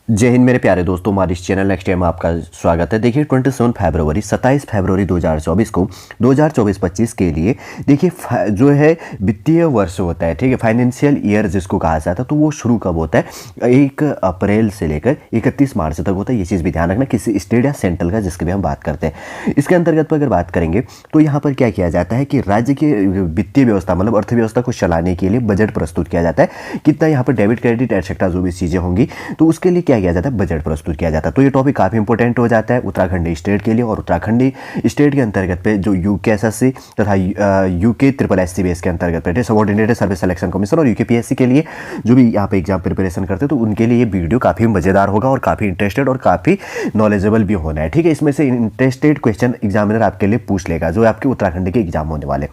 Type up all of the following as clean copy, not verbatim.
जय हिंद मेरे प्यारे दोस्तों, हमारे इस चैनल नेक्स्ट टाइम आपका स्वागत है। देखिए 27 फरवरी 2024 को 2024-25 के लिए देखिए जो है वित्तीय वर्ष होता है, ठीक है, फाइनेंशियल ईयर जिसको कहा जाता है, तो वो शुरू कब होता है? 1 अप्रैल से लेकर 31 मार्च तक होता है। ये चीज़ भी ध्यान रखना, किसी स्टेट या सेंट्रल का जिसकी भी हम बात करते हैं। इसके अंतर्गत पर अगर बात करेंगे तो यहाँ पर क्या किया जाता है कि राज्य की वित्तीय व्यवस्था मतलब अर्थव्यवस्था को चलाने के लिए बजट प्रस्तुत किया जाता है। कितना यहाँ पर डेबिट क्रेडिट एटसेट्रा जो भी चीज़ें होंगी, तो उसके लिए क्या किया जाता है? बजट प्रस्तुत किया जाता है। तो ये टॉपिक काफी इंपॉर्टेंट हो जाता है उत्तराखंडी स्टेट के लिए। और उत्तराखंडी स्टेट के अंतर्गत पे जो यूकेएसएससी तथा यूके ट्रिपल एससी बेस के अंतर्गत पे सबऑर्डिनेटेड सर्विस सिलेक्शन कमीशन और यूकेपीएससी के लिए जो भी यहाँ पे एग्जाम प्रिपरेशन करते हैं, तो उनके लिए ये वीडियो काफी मजेदार होगा और काफी इंटरेस्टेड और काफी नॉलेजेबल भी होना है, ठीक है। इसमें से इंटरेस्टेड क्वेश्चन एग्जामिनर आपके लिए पूछ लेगा जो आपके उत्तराखंड के एग्जाम होने वाले।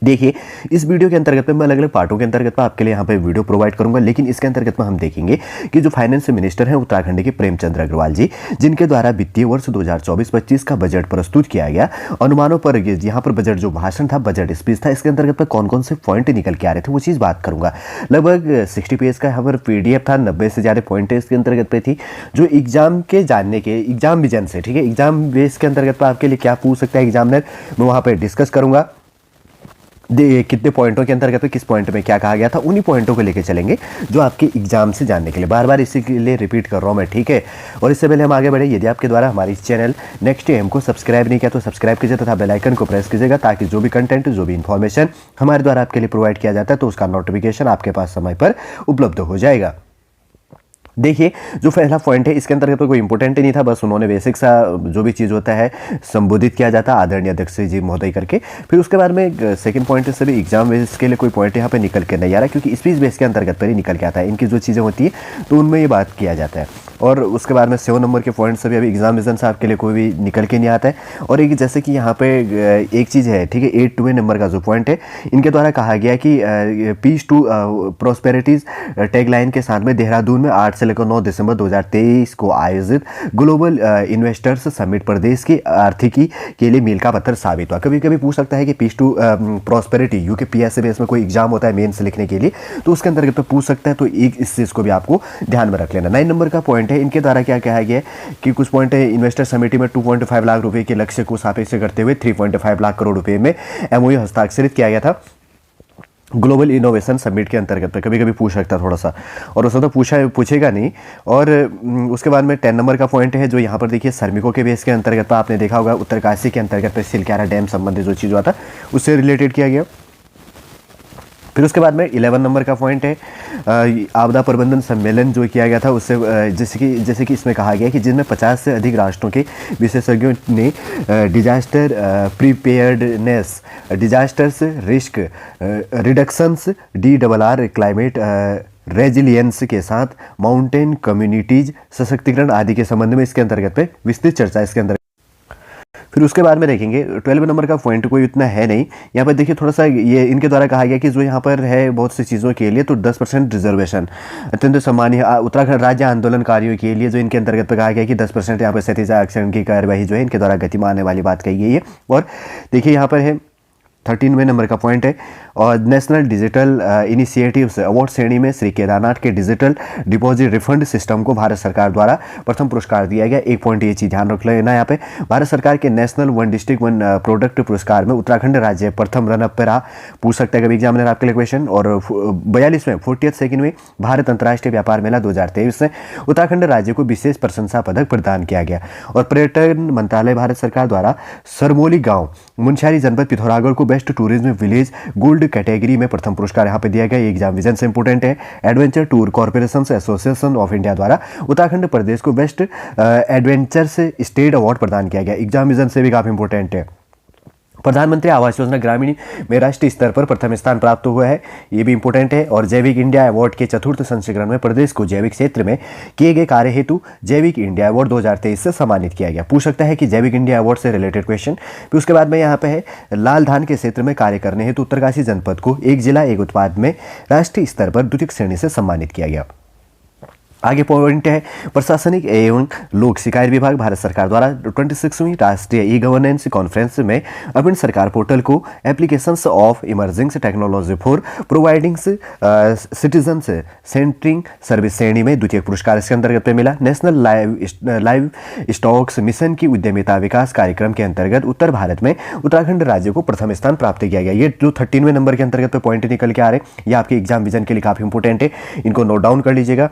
देखिए इस वीडियो के अंतर्गत में मैं अलग अलग पार्टों के अंतर्गत में आपके लिए यहाँ पे वीडियो प्रोवाइड करूंगा, लेकिन इसके अंतर्गत में हम देखेंगे कि जो फाइनेंस मिनिस्टर हैं उत्तराखंड के प्रेमचंद्र अग्रवाल जी, जिनके द्वारा वित्तीय वर्ष 2024-25 का बजट प्रस्तुत किया गया। अनुमानों पर यहाँ पर बजट जो भाषण था, बजट स्पीच था, इसके अंतर्गत में कौन कौन से पॉइंट निकल के आ रहे थे वो चीज़ बात करूंगा। लगभग 60 पेज का यहाँ पर PDF था, 90 से ज़्यादा पॉइंट इसके अंतर्गत पे थी जो एग्जाम के जानने के एग्जाम विजन से, ठीक है, एग्जाम बेस के अंतर्गत पर आपके लिए क्या पूछ सकता है एग्जामिनर, मैं वहाँ पर डिस्कस करूंगा। कितने पॉइंटों के अंतर्गत किस पॉइंट में क्या कहा गया था, उन्हीं पॉइंटों को लेके चलेंगे जो आपके एग्जाम से जानने के लिए। बार बार इसी के लिए रिपीट कर रहा हूँ मैं, ठीक है। और इससे पहले हम आगे बढ़े, यदि आपके द्वारा हमारे इस चैनल नेक्स्ट एम को सब्सक्राइब नहीं किया तो सब्सक्राइब कीजिए तथा बेल आइकन को प्रेस कीजिएगा, ताकि जो भी कंटेंट जो भी इन्फॉर्मेशन हमारे द्वारा आपके लिए प्रोवाइड किया जाता है तो उसका नोटिफिकेशन आपके पास समय पर उपलब्ध हो जाएगा। देखिए जो पहला पॉइंट है इसके अंतर्गत कोई इंपॉर्टेंट नहीं था, बस उन्होंने बेसिक सा जो भी चीज़ होता है संबोधित किया जाता है आदरणीय अध्यक्ष जी महोदय करके। फिर उसके बाद में सेकंड पॉइंट से भी एग्जाम बेस के लिए कोई पॉइंट यहाँ पे निकल के नहीं आ रहा, क्योंकि स्पीच बेस के अंतर्गत पर ही निकल के आता है। इनकी जो चीज़ें होती है तो उनमें ये बात किया जाता है। और उसके बाद में 7 नंबर के पॉइंट से भी अभी एग्जाम विजन से आपके लिए कोई भी निकल के नहीं आता है। और एक जैसे कि यहाँ पे एक चीज़ है, ठीक है, 8 नंबर का जो पॉइंट है इनके द्वारा कहा गया कि पीस टू प्रॉस्पेरिटीज टैगलाइन के साथ में देहरादून में 8 से लेकर 9 दिसंबर 2023 को आयोजित ग्लोबल इन्वेस्टर्स समिट प्रदेश की आर्थिकी के लिए मील का पत्थर साबित हुआ। कभी कभी पूछ सकता है कि peace to prosperity UKPSC base में कोई एग्जाम होता है मेंस लिखने के लिए, तो उसके अंतर्गत तो पूछ सकता है, तो एक इस चीज़ को भी आपको ध्यान में रख लेना। 9 नंबर का पॉइंट है, इनके द्वारा क्या कहा गया है कि कुछ पॉइंट है इन्वेस्टर समिति में 2.5 लाख रुपए के लक्ष्य को सापेक्ष करते हुए 3.5 लाख करोड़ रुपए में MOU हस्ताक्षरित किया गया था ग्लोबल इनोवेशन समिट के अंतर्गत पे। कभी कभी पूछ सकता थोड़ा सा, और उसको तो पूछेगा नहीं। और उसके बाद में 10 नंबर का पॉइंट है जो यहाँ पर देखिए श्रमिकों के बेस के अंतर्गत पर आपने देखा होगा उत्तरकाशी के अंतर्गत पे सिलक्यारा डैम संबंधित जो चीज़ हुआ था उससे रिलेटेड किया गया। फिर उसके बाद में 11 नंबर का पॉइंट है आपदा प्रबंधन सम्मेलन जो किया गया था उससे जैसे कि इसमें कहा गया कि जिनमें 50 से अधिक राष्ट्रों के विशेषज्ञों ने disaster preparedness, disasters risk reductions, DRR climate resilience के साथ माउंटेन कम्युनिटीज सशक्तिकरण आदि के संबंध में इसके अंतर्गत पे विस्तृत चर्चा इसके अंदर। फिर उसके बाद में देखेंगे 12 नंबर का पॉइंट कोई इतना है नहीं। यहाँ पर देखिए थोड़ा सा ये इनके द्वारा कहा गया कि जो यहाँ पर है बहुत सी चीज़ों के लिए तो 10% रिजर्वेशन अत्यंत सम्मानीय उत्तराखंड राज्य आंदोलनकारियों के लिए जो इनके अंतर्गत पर कहा गया कि 10% यहाँ पर क्षतिज आरक्षण की कार्यवाही जो है इनके द्वारा गति में आने वाली बात कही गई है। और देखिए यहाँ पर है 13वें नंबर का पॉइंट है और नेशनल डिजिटल इनिशिएटिव्स अवार्ड श्रेणी में श्री केदारनाथ के डिजिटल डिपॉजिट रिफंड सिस्टम को भारत सरकार द्वारा प्रथम पुरस्कार दिया गया। एक पॉइंट ये चीज़ ध्यान रख लेना, यहाँ पे भारत सरकार के national one district one product पुरस्कार में उत्तराखंड राज्य प्रथम रनअप पर रहा। पूछ सकता है कभी एग्जामिनर आपके लिए क्वेश्चन। और 42वें 42nd भारत अंतर्राष्ट्रीय व्यापार मेला 2023 में उत्तराखंड राज्य को विशेष प्रशंसा पदक प्रदान किया गया। और पर्यटन मंत्रालय भारत सरकार द्वारा सरमोली गाँव मुनस्यारी जनपद पिथौरागढ़ को best tourism village gold category में प्रथम पुरस्कार यहाँ पे दिया गया। एग्जाम विजन से इंपोर्टेंट है। Adventure tour corporation association of India द्वारा उत्तराखंड प्रदेश को बेस्ट एडवेंचर्स स्टेट अवार्ड प्रदान किया गया। एग्जाम विजन से भी काफी इंपोर्टेंट है। प्रधानमंत्री आवास योजना ग्रामीण में राष्ट्रीय स्तर पर प्रथम स्थान प्राप्त हुआ है, ये भी इंपॉर्टेंट है। और जैविक इंडिया अवार्ड के 4th संस्करण में प्रदेश को जैविक क्षेत्र में किए गए कार्य हेतु जैविक इंडिया अवार्ड 2023 से सम्मानित किया गया। पूछ सकता है कि जैविक इंडिया अवार्ड से रिलेटेड क्वेश्चन। फिर उसके बाद में यहाँ पे है लाल धान के क्षेत्र में कार्य करने हेतु उत्तरकाशी जनपद को एक जिला एक उत्पाद में राष्ट्रीय स्तर पर द्वितीय श्रेणी से सम्मानित किया गया। आगे पॉइंट है प्रशासनिक एवं लोक शिकायत विभाग भारत सरकार द्वारा 26वीं राष्ट्रीय ई गवर्नेंस कॉन्फ्रेंस में अपने सरकार पोर्टल को applications of emerging technology for providing citizens centring service श्रेणी में द्वितीय पुरस्कार इसके अंतर्गत पे मिला। नेशनल लाइव स्टॉक्स मिशन की उद्यमिता विकास कार्यक्रम के अंतर्गत उत्तर भारत में उत्तराखंड राज्य को प्रथम स्थान प्राप्त किया गया। ये जो 13वें नंबर के अंतर्गत पे पॉइंट निकल के आ रहे हैं, ये आपके एग्जाम विजन के लिए काफी इंपॉर्टेंट है, इनको नोट डाउन कर लीजिएगा।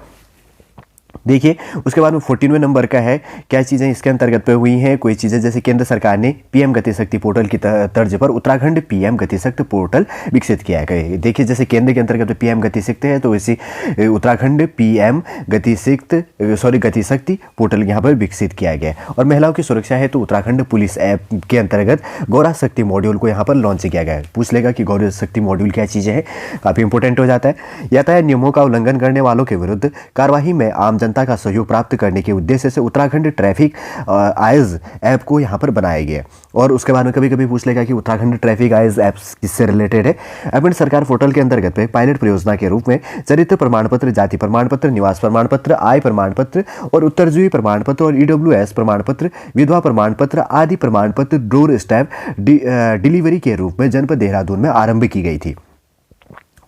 देखिए उसके बाद में 14वें नंबर का है, क्या चीज़ें इसके अंतर्गत पे हुई हैं, कोई चीज़ें जैसे केंद्र सरकार ने पीएम गति शक्ति पोर्टल की तर्ज पर उत्तराखंड पीएम गति शक्ति पोर्टल विकसित किया गया। देखिए जैसे केंद्र के अंतर्गत पीएम गति शक्ति है, तो इसी उत्तराखंड पीएम गति शक्ति पोर्टल यहाँ पर विकसित किया गया। और महिलाओं की सुरक्षा है तो उत्तराखंड पुलिस ऐप के अंतर्गत गौरा शक्ति मॉड्यूल को यहाँ पर लॉन्च किया गया है। पूछ लेगा कि गौरा शक्ति मॉड्यूल क्या चीज़ें हैं, काफ़ी इंपॉर्टेंट हो जाता है। यातायात नियमों का उल्लंघन करने वालों के विरुद्ध कार्रवाई में आम जनता का सहयोग प्राप्त करने के उद्देश्य से उत्तराखंड ट्रैफिक आइज ऐप को यहां पर बनाया गया। और उसके बाद में कभी कभी पूछ लेगा कि उत्तराखंड ट्रैफिक आइज ऐप किससे रिलेटेड है। अपने सरकार पोर्टल के अंतर्गत पे पायलट परियोजना के रूप में चरित्र प्रमाण पत्र, जाति प्रमाण पत्र, निवास प्रमाण पत्र, आय प्रमाण पत्र और उत्तरजीवी प्रमाण पत्र और ईडब्ल्यूएस प्रमाण पत्र, विधवा प्रमाण पत्र आदि प्रमाण पत्र डोर स्टेप डिलीवरी के रूप में जनपद देहरादून में आरंभ की गई थी।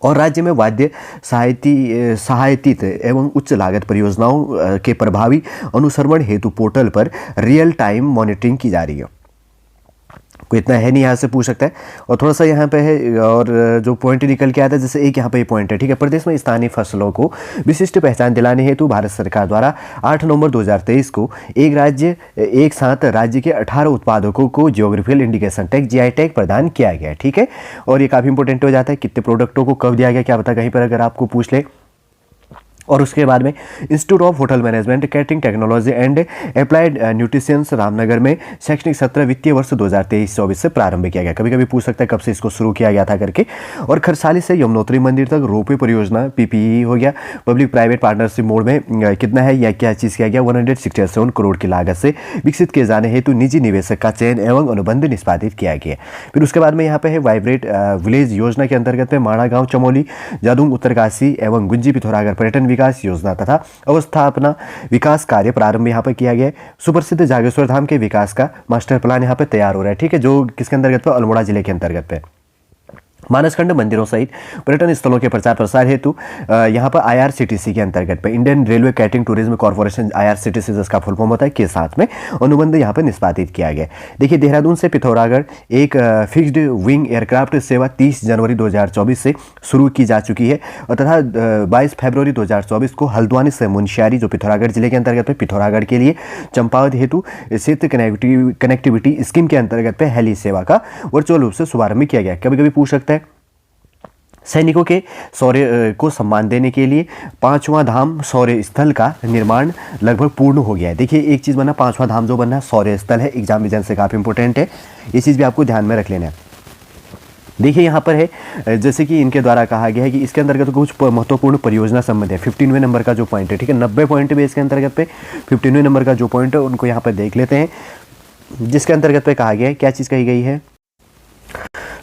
और राज्य में वाद्य सहायतित एवं उच्च लागत परियोजनाओं के प्रभावी अनुसरण हेतु पोर्टल पर रियल टाइम मॉनिटरिंग की जा रही है। कोई इतना है नहीं, यहाँ से पूछ सकता है। और थोड़ा सा यहाँ पे है, और जो पॉइंट निकल के आता है, जैसे एक यहाँ पे ये पॉइंट है, ठीक है। प्रदेश में स्थानीय फसलों को विशिष्ट पहचान दिलाने हेतु भारत सरकार द्वारा 8 नवंबर 2023 को एक साथ राज्य के 18 उत्पादकों को geographical indication tag GI tag प्रदान किया गया, ठीक है। और ये काफ़ी इंपॉर्टेंट हो जाता है, कितने प्रोडक्टों को कब दिया गया, क्या पता कहीं पर अगर आपको पूछ ले। और उसके बाद में institute of hotel management catering technology and applied nutritions Ramnagar में शैक्षणिक सत्र वित्तीय वर्ष 2023-24 से प्रारंभ किया गया। कभी कभी पूछ सकता है कब से इसको शुरू किया गया था करके। और खरसाली से यमुनोत्री मंदिर तक रोपवे परियोजना PPE हो गया, पब्लिक प्राइवेट पार्टनरशिप मोड में कितना है या क्या चीज़ किया गया, 167 करोड़ की लागत से विकसित किए जाने हेतु निजी निवेशक का चयन एवं अनुबंध निष्पादित किया गया। फिर उसके बाद में यहाँ पे है वाइब्रेट विलेज योजना के अंतर्गत में माणा गाँव चमोली, जादूंग उत्तरकाशी एवं गुंजी पिथौरागढ़ पर्यटन विकास योजना तथा अवस्थापना विकास कार्य प्रारंभ यहाँ पर किया गया है। सुप्रसिद्ध जागेश्वर धाम के विकास का मास्टर प्लान यहाँ पे तैयार हो रहा है, ठीक है, जो किसके अंतर्गत पे, अल्मोड़ा जिले के अंतर्गत पे। मानसखंड मंदिरों सहित पर्यटन स्थलों के प्रचार प्रसार हेतु यहाँ पर IRCTC के अंतर्गत पे Indian railway catering tourism corporation IRCTC जिसका फुल फॉर्म होता है के साथ में अनुबंध यहाँ पर निष्पादित किया गया। देखिए देहरादून से पिथौरागढ़ एक फिक्स्ड विंग एयरक्राफ्ट सेवा 30 जनवरी 2024 से शुरू की जा चुकी है और तथा 22 फरवरी 2024 को हल्द्वानी से मुनस्यारी जो पिथौरागढ़ जिले के अंतर्गत पे पिथौरागढ़ के लिए चंपावत हेतु क्षेत्र कनेक्टिविटी स्कीम के अंतर्गत पे हेली सेवा का वर्चुअल रूप से शुभारंभ किया गया। कभी कभी पूछ सकता है सैनिकों के शौर्य को सम्मान देने के लिए 5वां धाम शौर्य स्थल का निर्माण लगभग पूर्ण हो गया है। देखिए एक चीज़ बना, 5वां धाम जो बनना शौर्य स्थल है, एग्जाम विजन से काफ़ी इंपॉर्टेंट है, ये चीज़ भी आपको ध्यान में रख लेना है। देखिए यहाँ पर है जैसे कि इनके द्वारा कहा गया है कि इसके अंतर्गत कुछ महत्वपूर्ण परियोजना संबंध है। 15वें नंबर का जो पॉइंट है, ठीक है, 90 पॉइंट भी इसके अंतर्गत पे 15वें नंबर का जो पॉइंट है उनको यहाँ पर देख लेते हैं, जिसके अंतर्गत पे कहा गया है, क्या चीज़ कही गई है।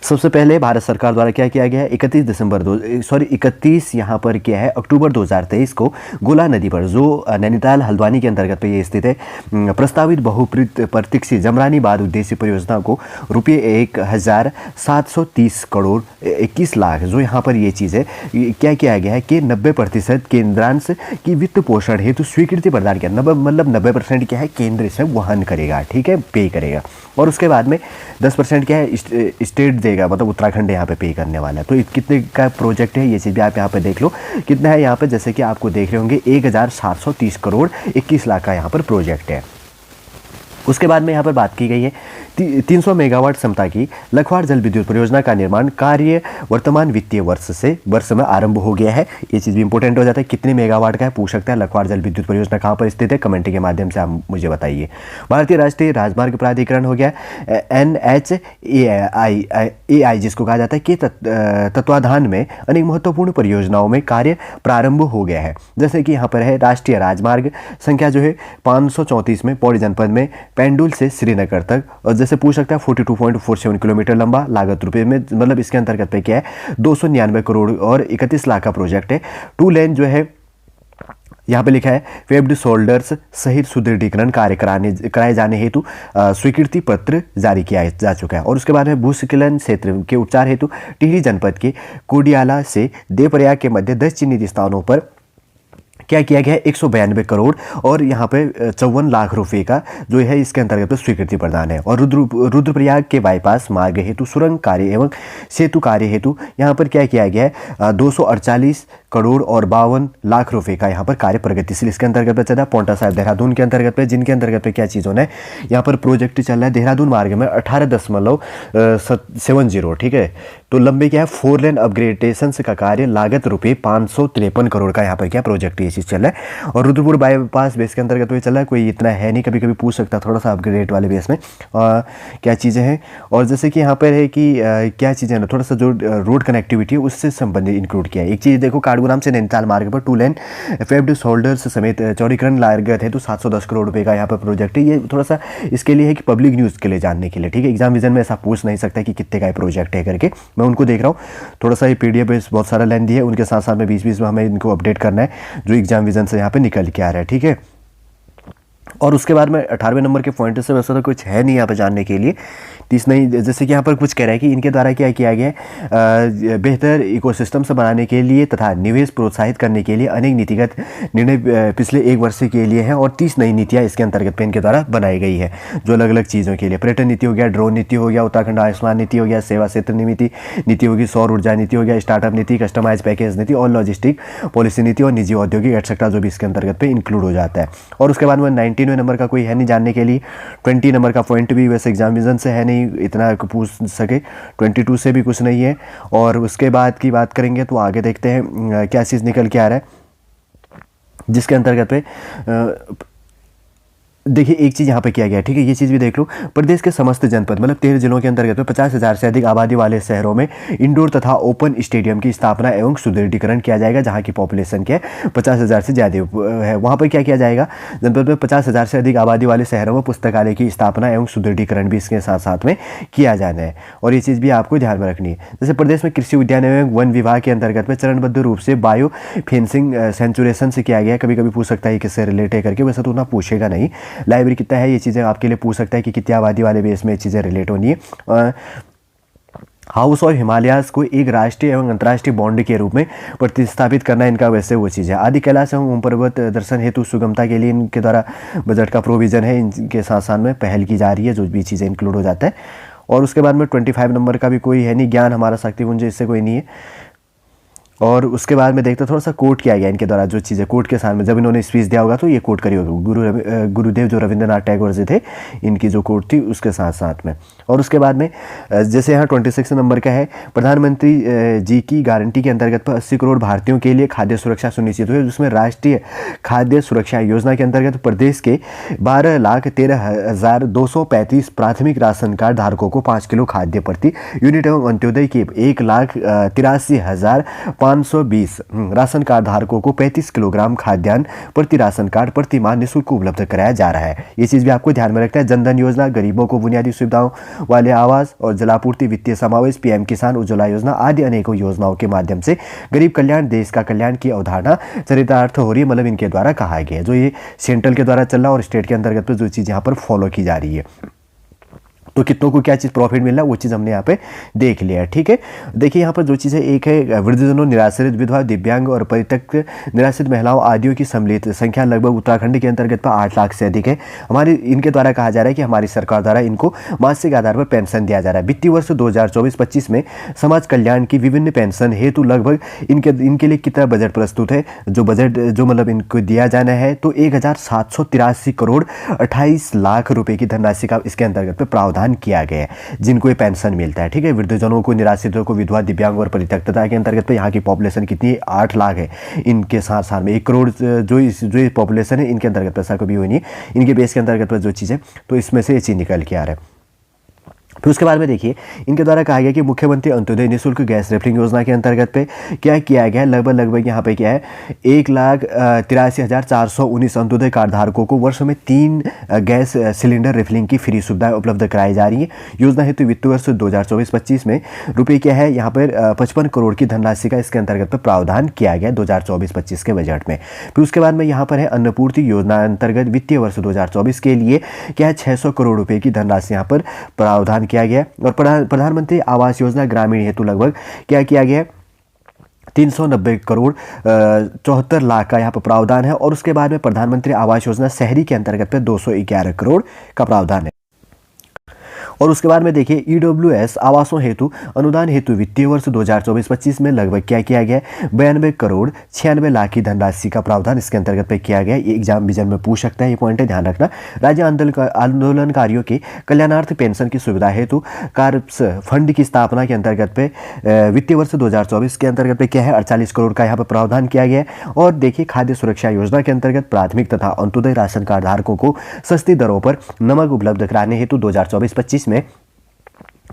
सबसे पहले भारत सरकार द्वारा क्या किया गया है, 31 यहाँ पर क्या है अक्टूबर 2023 को गोला नदी पर जो नैनीताल हल्द्वानी के अंतर्गत पे ये स्थित है, प्रस्तावित बहुप्रतीक्षित जमरानी बांध उद्देश्य परियोजना को ₹1,730 करोड़ 21 लाख जो यहाँ पर ये चीज़ है क्या किया गया है कि 90% केंद्रांश की वित्त पोषण हेतु स्वीकृति प्रदान किया। 90% क्या है केंद्र इसे वहन करेगा, ठीक है, पे करेगा। और उसके बाद में 10% क्या है स्टेट देगा, मतलब उत्तराखंड यहाँ पे पे करने वाला है। तो कितने का प्रोजेक्ट है ये चीज़ भी आप यहाँ पे देख लो कितना है यहाँ पे, जैसे कि आपको देख रहे होंगे 1,730 करोड़ 21 लाख का यहाँ पर प्रोजेक्ट है। उसके बाद में यहाँ पर बात की गई है 300 मेगावाट क्षमता की लखवाड़ जल विद्युत परियोजना का निर्माण कार्य वर्तमान वित्तीय वर्ष में आरंभ हो गया है। ये चीज़ भी इंपॉर्टेंट हो जाता है, कितने मेगावाट का है पूछ सकता है। लखवाड़ जल विद्युत परियोजना कहाँ पर स्थित है, कमेंट के माध्यम से आप मुझे बताइए। भारतीय राष्ट्रीय राजमार्ग प्राधिकरण हो गया NHAI जिसको कहा जाता है कि तत्वाधान में अनेक महत्वपूर्ण परियोजनाओं में कार्य प्रारंभ हो गया है। जैसे कि यहाँ पर है राष्ट्रीय राजमार्ग संख्या जो है 534 में पौड़ी जनपद में पेंडुल से श्रीनगर तक, और जैसे पूछ सकता है 42.47 किलोमीटर लंबा, लागत रुपए में मतलब इसके अंतर्गत पे क्या है 299 करोड़ और 31 लाख का प्रोजेक्ट है। 2 लेन जो है यहाँ पे लिखा है वेब्ड शोल्डर्स सहित सुदृढ़ीकरण कार्य कराए जाने हेतु स्वीकृति पत्र जारी किया जा चुका है। और उसके बाद में भूस्खलन क्षेत्र के उपचार हेतु टिहरी जनपद के कोडियाला से देवप्रयाग के मध्य 10 चिन्हित स्थानों पर क्या किया गया है 192 करोड़ और यहाँ पे 54 लाख रुपए का जो है इसके अंतर्गत स्वीकृति प्रदान है। और रुद्रप्रयाग के बाईपास मार्ग हेतु सुरंग कार्य एवं सेतु कार्य हेतु यहाँ पर क्या किया गया है 248 करोड़ और 52 लाख रुपए का यहाँ पर कार्य प्रगतिशील इसके अंतर्गत पे चल रहा है। पोंटा साहिब देहरादून के अंतर्गत पे जिनके अंतर्गत पे क्या चीज़ होना है यहाँ पर प्रोजेक्ट चल रहा है देहरादून मार्ग में 18.70 ठीक है। तो लंबे क्या है 4 लेन अपग्रेडेशन का कार्य लागत रुपये 553 करोड़ का यहाँ पर क्या प्रोजेक्ट ये चीज़ चल रहा है। और रुद्रपुर बाईपास बेस के अंतर्गत तो चल रहा है, कोई इतना है नहीं, कभी कभी पूछ सकता थोड़ा सा अपग्रेड वाले बेस में क्या चीज़ें हैं। और जैसे कि यहाँ पर है कि क्या चीज़ें ना थोड़ा सा जो रोड कनेक्टिविटी है उससे संबंधित इंक्लूड किया है। एक चीज़ देखो काठगोदाम से नैनीताल मार्ग पर 2 लेन वेब्ड शोल्डर्स समेत चौड़ीकरण लागत है तो 710 करोड़ रुपये का यहाँ पर प्रोजेक्ट है। ये थोड़ा सा इसके लिए है कि पब्लिक न्यूज़ के लिए जानने के लिए, ठीक है। एग्जाम विजन में ऐसा पूछ नहीं सकता कि कितने का ये प्रोजेक्ट है करके, मैं उनको देख रहा हूँ। थोड़ा सा ये PDF बहुत सारा लेंदी है, उनके साथ साथ में बीच बीच में हमें इनको अपडेट करना है जो एग्जाम विजन से यहाँ पे निकल के आ रहा है, ठीक है। और उसके बाद में 18वें नंबर के पॉइंट से वैसे तो कुछ है नहीं यहाँ पे जानने के लिए, 30 नहीं। जैसे कि यहाँ पर कुछ कह रहा है कि इनके द्वारा क्या किया गया है बेहतर इकोसिस्टम से बनाने के लिए तथा निवेश प्रोत्साहित करने के लिए अनेक नीतिगत निर्णय पिछले 1 वर्ष के लिए हैं और 30 नई नीतियाँ इसके अंतर्गत पे इनके द्वारा बनाई गई है जो अलग अलग चीज़ों के लिए। पर्यटन नीति हो गया, ड्रोन नीति हो गया, उत्तराखंड आयुष्मान नीति हो गया, सेवा क्षेत्र नीति होगी, सौर ऊर्जा नीति हो गया, स्टार्टअप नीति, कस्टमाइज पैकेज नीति और लॉजिस्टिक पॉलिसी नीति और निजी औद्योगिक एक्सेट्रा जो भी इसके अंतर्गत पे इंक्लूड हो जाता है। और उसके बाद में 19वें नंबर का कोई है नहीं जानने के लिए। 20 नंबर का पॉइंट भी वैसे एग्जाम विजन से है नहीं इतना पूछ सके, 22 से भी कुछ नहीं है। और उसके बाद की बात करेंगे तो आगे देखते हैं क्या चीज़ निकल के आ रहा है जिसके अंतर्गत पे देखिए एक चीज़ यहाँ पे किया गया है, ठीक है। ये चीज़ भी देख लो, प्रदेश के समस्त जनपद मतलब 13 जिलों के अंतर्गत 50,000 से अधिक आबादी वाले शहरों में इंडोर तथा ओपन स्टेडियम की स्थापना एवं सुदृढ़ीकरण किया जाएगा जहाँ की पॉपुलेशन क्या है 50,000 से ज़्यादा है। वहाँ पर क्या किया जाएगा जनपद में 50,000 से अधिक आबादी वाले शहरों में पुस्तकालय की स्थापना एवं सुदृढ़ीकरण भी इसके साथ साथ में किया जाना है। और ये चीज़ भी आपको ध्यान में रखनी है। जैसे प्रदेश में कृषि उद्यान एवं वन विभाग के अंतर्गत में चरणबद्ध रूप से बायो फेंसिंग सेंचुरेशन से किया गया। कभी कभी पूछ सकता है किससे रिलेट है करके, वैसे तो ना पूछेगा नहीं। लाइब्रेरी कितना है ये चीज़ें आपके लिए पूछ सकता है कि कितनी आबादी वाले बेस में ये चीज़ें रिलेट होनी है। हाउस ऑफ हिमालयाज को एक राष्ट्रीय एवं अंतर्राष्ट्रीय बॉन्ड के रूप में प्रतिस्थापित करना इनका वैसे वो चीज़ है। आदि कैलाश एवं ओम पर्वत दर्शन हेतु सुगमता के लिए इनके द्वारा बजट का प्रोविज़न है, इनके साथ साथ में पहल की जा रही है जो भी चीज़ें इंक्लूड हो जाता है। और उसके बाद में 25 नंबर का भी कोई है नहीं, ज्ञान हमारा शक्तिपुंज इससे कोई नहीं है। और उसके बाद में देखते थोड़ा सा कोट किया गया इनके द्वारा जो चीज़ें कोट के साथ में जब इन्होंने स्पीच दिया होगा तो ये कोट करी होगी गुरुदेव जो रविंद्रनाथ टैगोर जी थे इनकी जो कोट थी उसके साथ साथ में। और उसके बाद में जैसे यहाँ 26 नंबर का है प्रधानमंत्री जी की गारंटी के अंतर्गत पर 80 करोड़ भारतीयों के लिए खाद्य सुरक्षा सुनिश्चित हुई, जिसमें राष्ट्रीय खाद्य सुरक्षा योजना के अंतर्गत प्रदेश के 12,13,235 प्राथमिक राशन कार्ड धारकों को 5 किलो खाद्य प्रति यूनिट एवं अंत्योदय के 1,83,520 राशन कार्ड धारकों को 35 किलोग्राम खाद्यान्न प्रति राशन कार्ड प्रति माह निःशुल्क उपलब्ध कराया जा रहा है। ये चीज़ भी आपको ध्यान में रखना है। जनधन योजना गरीबों को बुनियादी सुविधाओं वाले आवास और जलापूर्ति वित्तीय समावेश PM किसान उज्ज्वला योजना आदि अनेकों योजनाओं के माध्यम से गरीब कल्याण देश का कल्याण की अवधारणा चरितार्थ हो रही है, मतलब इनके द्वारा कहा गया है। जो ये सेंट्रल के द्वारा चल रहा है और स्टेट के अंतर्गत पर जो चीज़ यहाँ पर फॉलो की जा रही है। तो कितनों को क्या चीज़ प्रॉफिट मिल रहा है वो चीज़ हमने यहाँ पे देख लिया है, ठीक है। देखिए यहाँ पर जो चीज़ें एक है वृद्धजनों, निराश्रित विधवा, दिव्यांग और परित्यक्त निराश्रित महिलाओं आदियों की सम्मिलित संख्या लगभग उत्तराखंड के अंतर्गत पर 8 लाख से अधिक है। हमारी इनके द्वारा कहा जा रहा है कि हमारी सरकार द्वारा इनको मासिक आधार पर पेंशन दिया जा रहा है। वित्तीय वर्ष 2024-25 में समाज कल्याण की विभिन्न पेंशन हेतु लगभग इनके लिए कितना बजट प्रस्तुत है, जो बजट जो मतलब इनको दिया जाना है तो 1,783 करोड़ 28 लाख रुपए की धनराशि का इसके अंतर्गत पर प्रावधान किया गया है जिनको ये पेंशन मिलता है, ठीक है। वृद्धजनों को, निराश्रितों को, विधवा, दिव्यांग और परित्यक्तता के अंतर्गत पे यहाँ की पॉपुलेशन कितनी है 8 लाख है। इनके साथ साथ में 1 करोड़ जो पॉपुलेशन है इनके अंतर्गत पैसा कभी हुई नहीं, इनके बेस के अंतर्गत पर जो चीज़ है तो इसमें से ये चीज़ निकल के आ रहा है। फिर उसके बाद में देखिए इनके द्वारा कहा गया कि मुख्यमंत्री अंत्योदय निःशुल्क गैस रिफिलिंग योजना के अंतर्गत पे क्या किया गया है, लगभग यहाँ पे क्या है 1,83,419 अंत्योदय कार्ड धारकों को वर्ष में 3 गैस सिलेंडर रिफिलिंग की फ्री सुविधाएं उपलब्ध कराई जा रही है। योजना हेतु वित्त वर्ष 2024-25 में रुपये क्या है यहाँ पर 55 करोड़ की धनराशि का इसके अंतर्गत पर प्रावधान किया गया 2024-25 के बजट में। फिर उसके बाद में यहाँ पर है अन्नपूर्ति योजना अंतर्गत वित्तीय वर्ष 2024 के लिए क्या है 600 करोड़ रुपए की धनराशि यहाँ पर प्रावधान किया गया। और प्रधानमंत्री आवास योजना ग्रामीण हेतु लगभग क्या किया गया 390 करोड़ 74 लाख का यहाँ पर प्रावधान है। और उसके बाद में प्रधानमंत्री आवास योजना शहरी के अंतर्गत पे 211 करोड़ का प्रावधान है। और उसके बाद में देखिए ईडब्ल्यूएस आवासों हेतु अनुदान हेतु वित्तीय वर्ष 2024-25 में लगभग क्या किया गया 92 करोड़ 96 लाख की धनराशि का प्रावधान इसके अंतर्गत पे किया गया। ये एग्जाम विजन में पूछ सकता है, ये पॉइंट है ध्यान रखना। राज्य आंदोलनकारियों के कल्याणार्थ पेंशन की सुविधा हेतु कार्प्स फंड की स्थापना के अंतर्गत पे वित्तीय वर्ष 2024 के अंतर्गत पे क्या है 48 करोड़ का यहाँ पर प्रावधान किया गया है। और देखिए खाद्य सुरक्षा योजना के अंतर्गत प्राथमिक तथा अंत्योदय राशन कार्ड धारकों को सस्ती दरों पर नमक उपलब्ध कराने हेतु 2024-25 में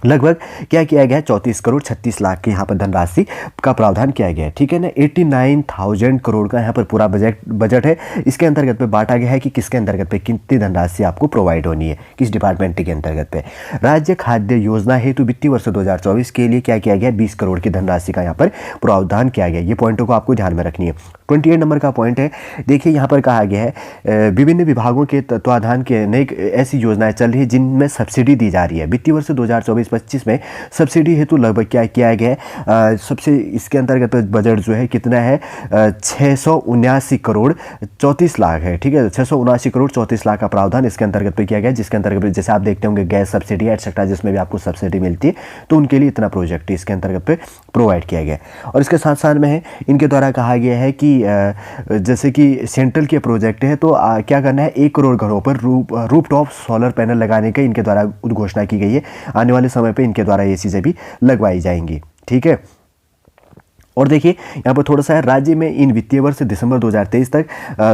लगभग क्या किया गया 34 करोड़ 36 लाख की यहाँ पर धनराशि का प्रावधान किया गया है। ठीक है ना, 89,000 करोड़ का यहाँ पर पूरा बजट है। इसके अंतर्गत पे बांटा गया है कि किसके अंतर्गत पे कितनी धनराशि आपको प्रोवाइड होनी है, किस डिपार्टमेंट के अंतर्गत पे। राज्य खाद्य योजना हेतु वित्तीय वर्ष 2024 के लिए क्या किया गया 20 करोड़ की धनराशि का यहाँ पर प्रावधान किया गया। ये पॉइंटों को आपको ध्यान में रखनी है। 28 नंबर का पॉइंट है, देखिए यहाँ पर कहा गया है विभिन्न विभागों के तत्वाधान के नई ऐसी योजनाएं चल रही है जिनमें सब्सिडी दी जा रही है। वित्तीय वर्ष 2024-25 में सब्सिडी हेतु लगभग क्या किया गया है सबसे इसके अंतर्गत बजट जो है कितना है 679 करोड़ 34 लाख है। ठीक है, 679 करोड़ 34 लाख का प्रावधान इसके अंतर्गत पे किया गया, जिसके अंतर्गत जैसे आप देखते होंगे गैस सब्सिडी एटसेट्रा जिसमें भी आपको सब्सिडी मिलती है, तो उनके लिए इतना प्रोजेक्ट इसके अंतर्गत पे प्रोवाइड किया गया। और इसके साथ साथ में है इनके द्वारा कहा गया है कि जैसे कि सेंट्रल के प्रोजेक्ट है तो क्या करना है 1 करोड़ घरों पर रूफ टॉप सोलर पैनल लगाने का इनके द्वारा घोषणा की गई है। आने वाले समय पे इनके द्वारा ये चीज़ें भी लगवाई जाएंगी। ठीक है, और देखिए यहाँ पर थोड़ा सा है राज्य में इन वित्तीय वर्ष दिसंबर 2023 तक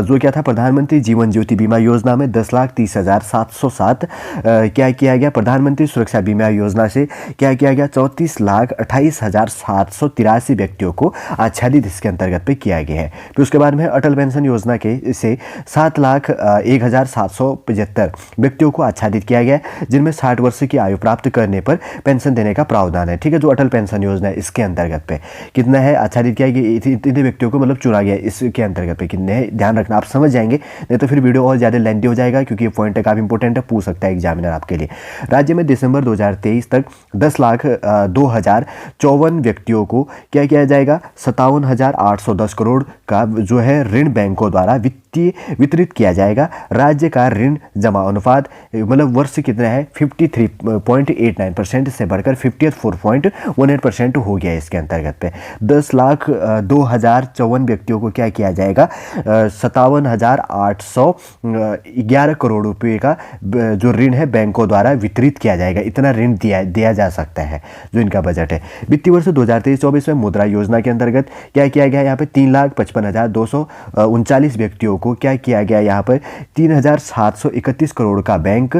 जो क्या था प्रधानमंत्री जीवन ज्योति बीमा योजना में 10,30,707 क्या किया गया, प्रधानमंत्री सुरक्षा बीमा योजना से क्या किया गया 34,28,783 व्यक्तियों को आच्छादित इसके अंतर्गत पे किया गया है। फिर उसके बाद में अटल पेंशन योजना के से 7,01,775 व्यक्तियों को आच्छादित किया गया, जिनमें 60 वर्ष की आयु प्राप्त करने पर पेंशन देने का प्रावधान है। ठीक है, जो अटल पेंशन योजना है इसके अंतर्गत पे कितना है आच्छादित किया गया, इतने व्यक्तियों को मतलब चुना गया इसके अंतर्गत पे कितने हैं, ध्यान रखना, आप समझ जाएंगे, नहीं तो फिर वीडियो और ज़्यादा लेंथी हो जाएगा, क्योंकि ये पॉइंट काफ़ी इंपॉर्टेंट है, पूछ सकता है एग्जामिनर आपके लिए। राज्य में दिसंबर 2023 तक 10,02,054 व्यक्तियों को क्या किया जाएगा 57,810 करोड़ का जो है ऋण बैंकों द्वारा वितरित किया जाएगा। राज्य का ऋण जमा अनुपात मतलब वर्ष कितना है 53.89% से बढ़कर 54.18% हो गया है इसके अंतर्गत पे। 10,02,054 व्यक्तियों को क्या किया जाएगा 57,811 करोड़ रुपए का जो ऋण है बैंकों द्वारा वितरित किया जाएगा। इतना ऋण दिया जा सकता है जो इनका बजट है। वित्तीय वर्ष 2023-24 में मुद्रा योजना के अंतर्गत क्या किया गया यहाँ पे 3,55,239 व्यक्तियों को क्या किया गया यहाँ पर 3,731 करोड़ का बैंक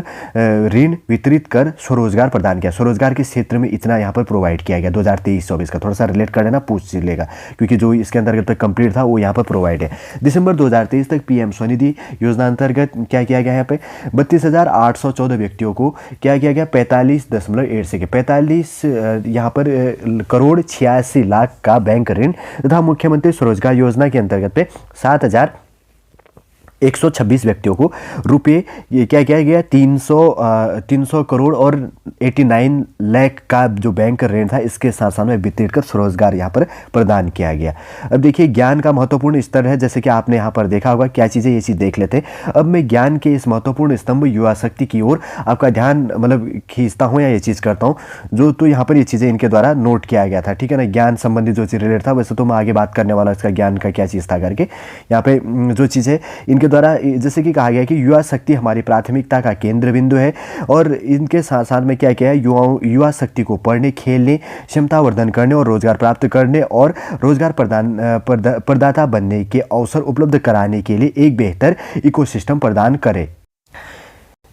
ऋण वितरित कर स्वरोजगार प्रदान किया। स्वरोजगार के क्षेत्र में इतना यहाँ पर प्रोवाइड किया गया 2023-24 का, थोड़ा सा रिलेट कर लेना, पूछ लेगा, क्योंकि जो इसके अंतर्गत पे कंप्लीट था वो यहाँ पर प्रोवाइड है। दिसंबर 2023 तक पीएम स्वनिधि योजना अंतर्गत क्या किया गया यहाँ पे 32,814 व्यक्तियों को क्या किया गया 45 यहाँ पर करोड़ 86 लाख का बैंक ऋण तथा मुख्यमंत्री स्वरोजगार योजना के अंतर्गत पे 7,126 व्यक्तियों को रुपये क्या किया गया 300 करोड़ और 89 लाख का जो बैंक ऋण था इसके साथ साथ में वितरित कर स्वरोजगार यहाँ पर प्रदान किया गया। अब देखिए ज्ञान का महत्वपूर्ण स्तर है, जैसे कि आपने यहाँ पर देखा होगा क्या चीज़ें, ये चीज़ देख लेते हैं। अब मैं ज्ञान के इस महत्वपूर्ण स्तंभ युवा शक्ति की ओर आपका ध्यान मतलब खींचता हूँ या ये चीज़ करता हूँ जो, तो यहाँ पर ये चीज़ें इनके द्वारा नोट किया गया था। ठीक है ना, ज्ञान संबंधित जो चीज़ रिलेटेड था, वैसे तो मैं आगे बात करने वाला इसका ज्ञान का क्या चीज़ था करके। यहाँ पे जो चीज़ें इनके द्वारा जैसे कि कहा गया कि युवा शक्ति हमारी प्राथमिकता का केंद्र बिंदु है, और इनके साथ साथ में क्या है युवा शक्ति को पढ़ने, खेलने, क्षमतावर्धन करने और रोजगार प्राप्त करने और रोजगार प्रदाता बनने के अवसर उपलब्ध कराने के लिए एक बेहतर इकोसिस्टम प्रदान करे।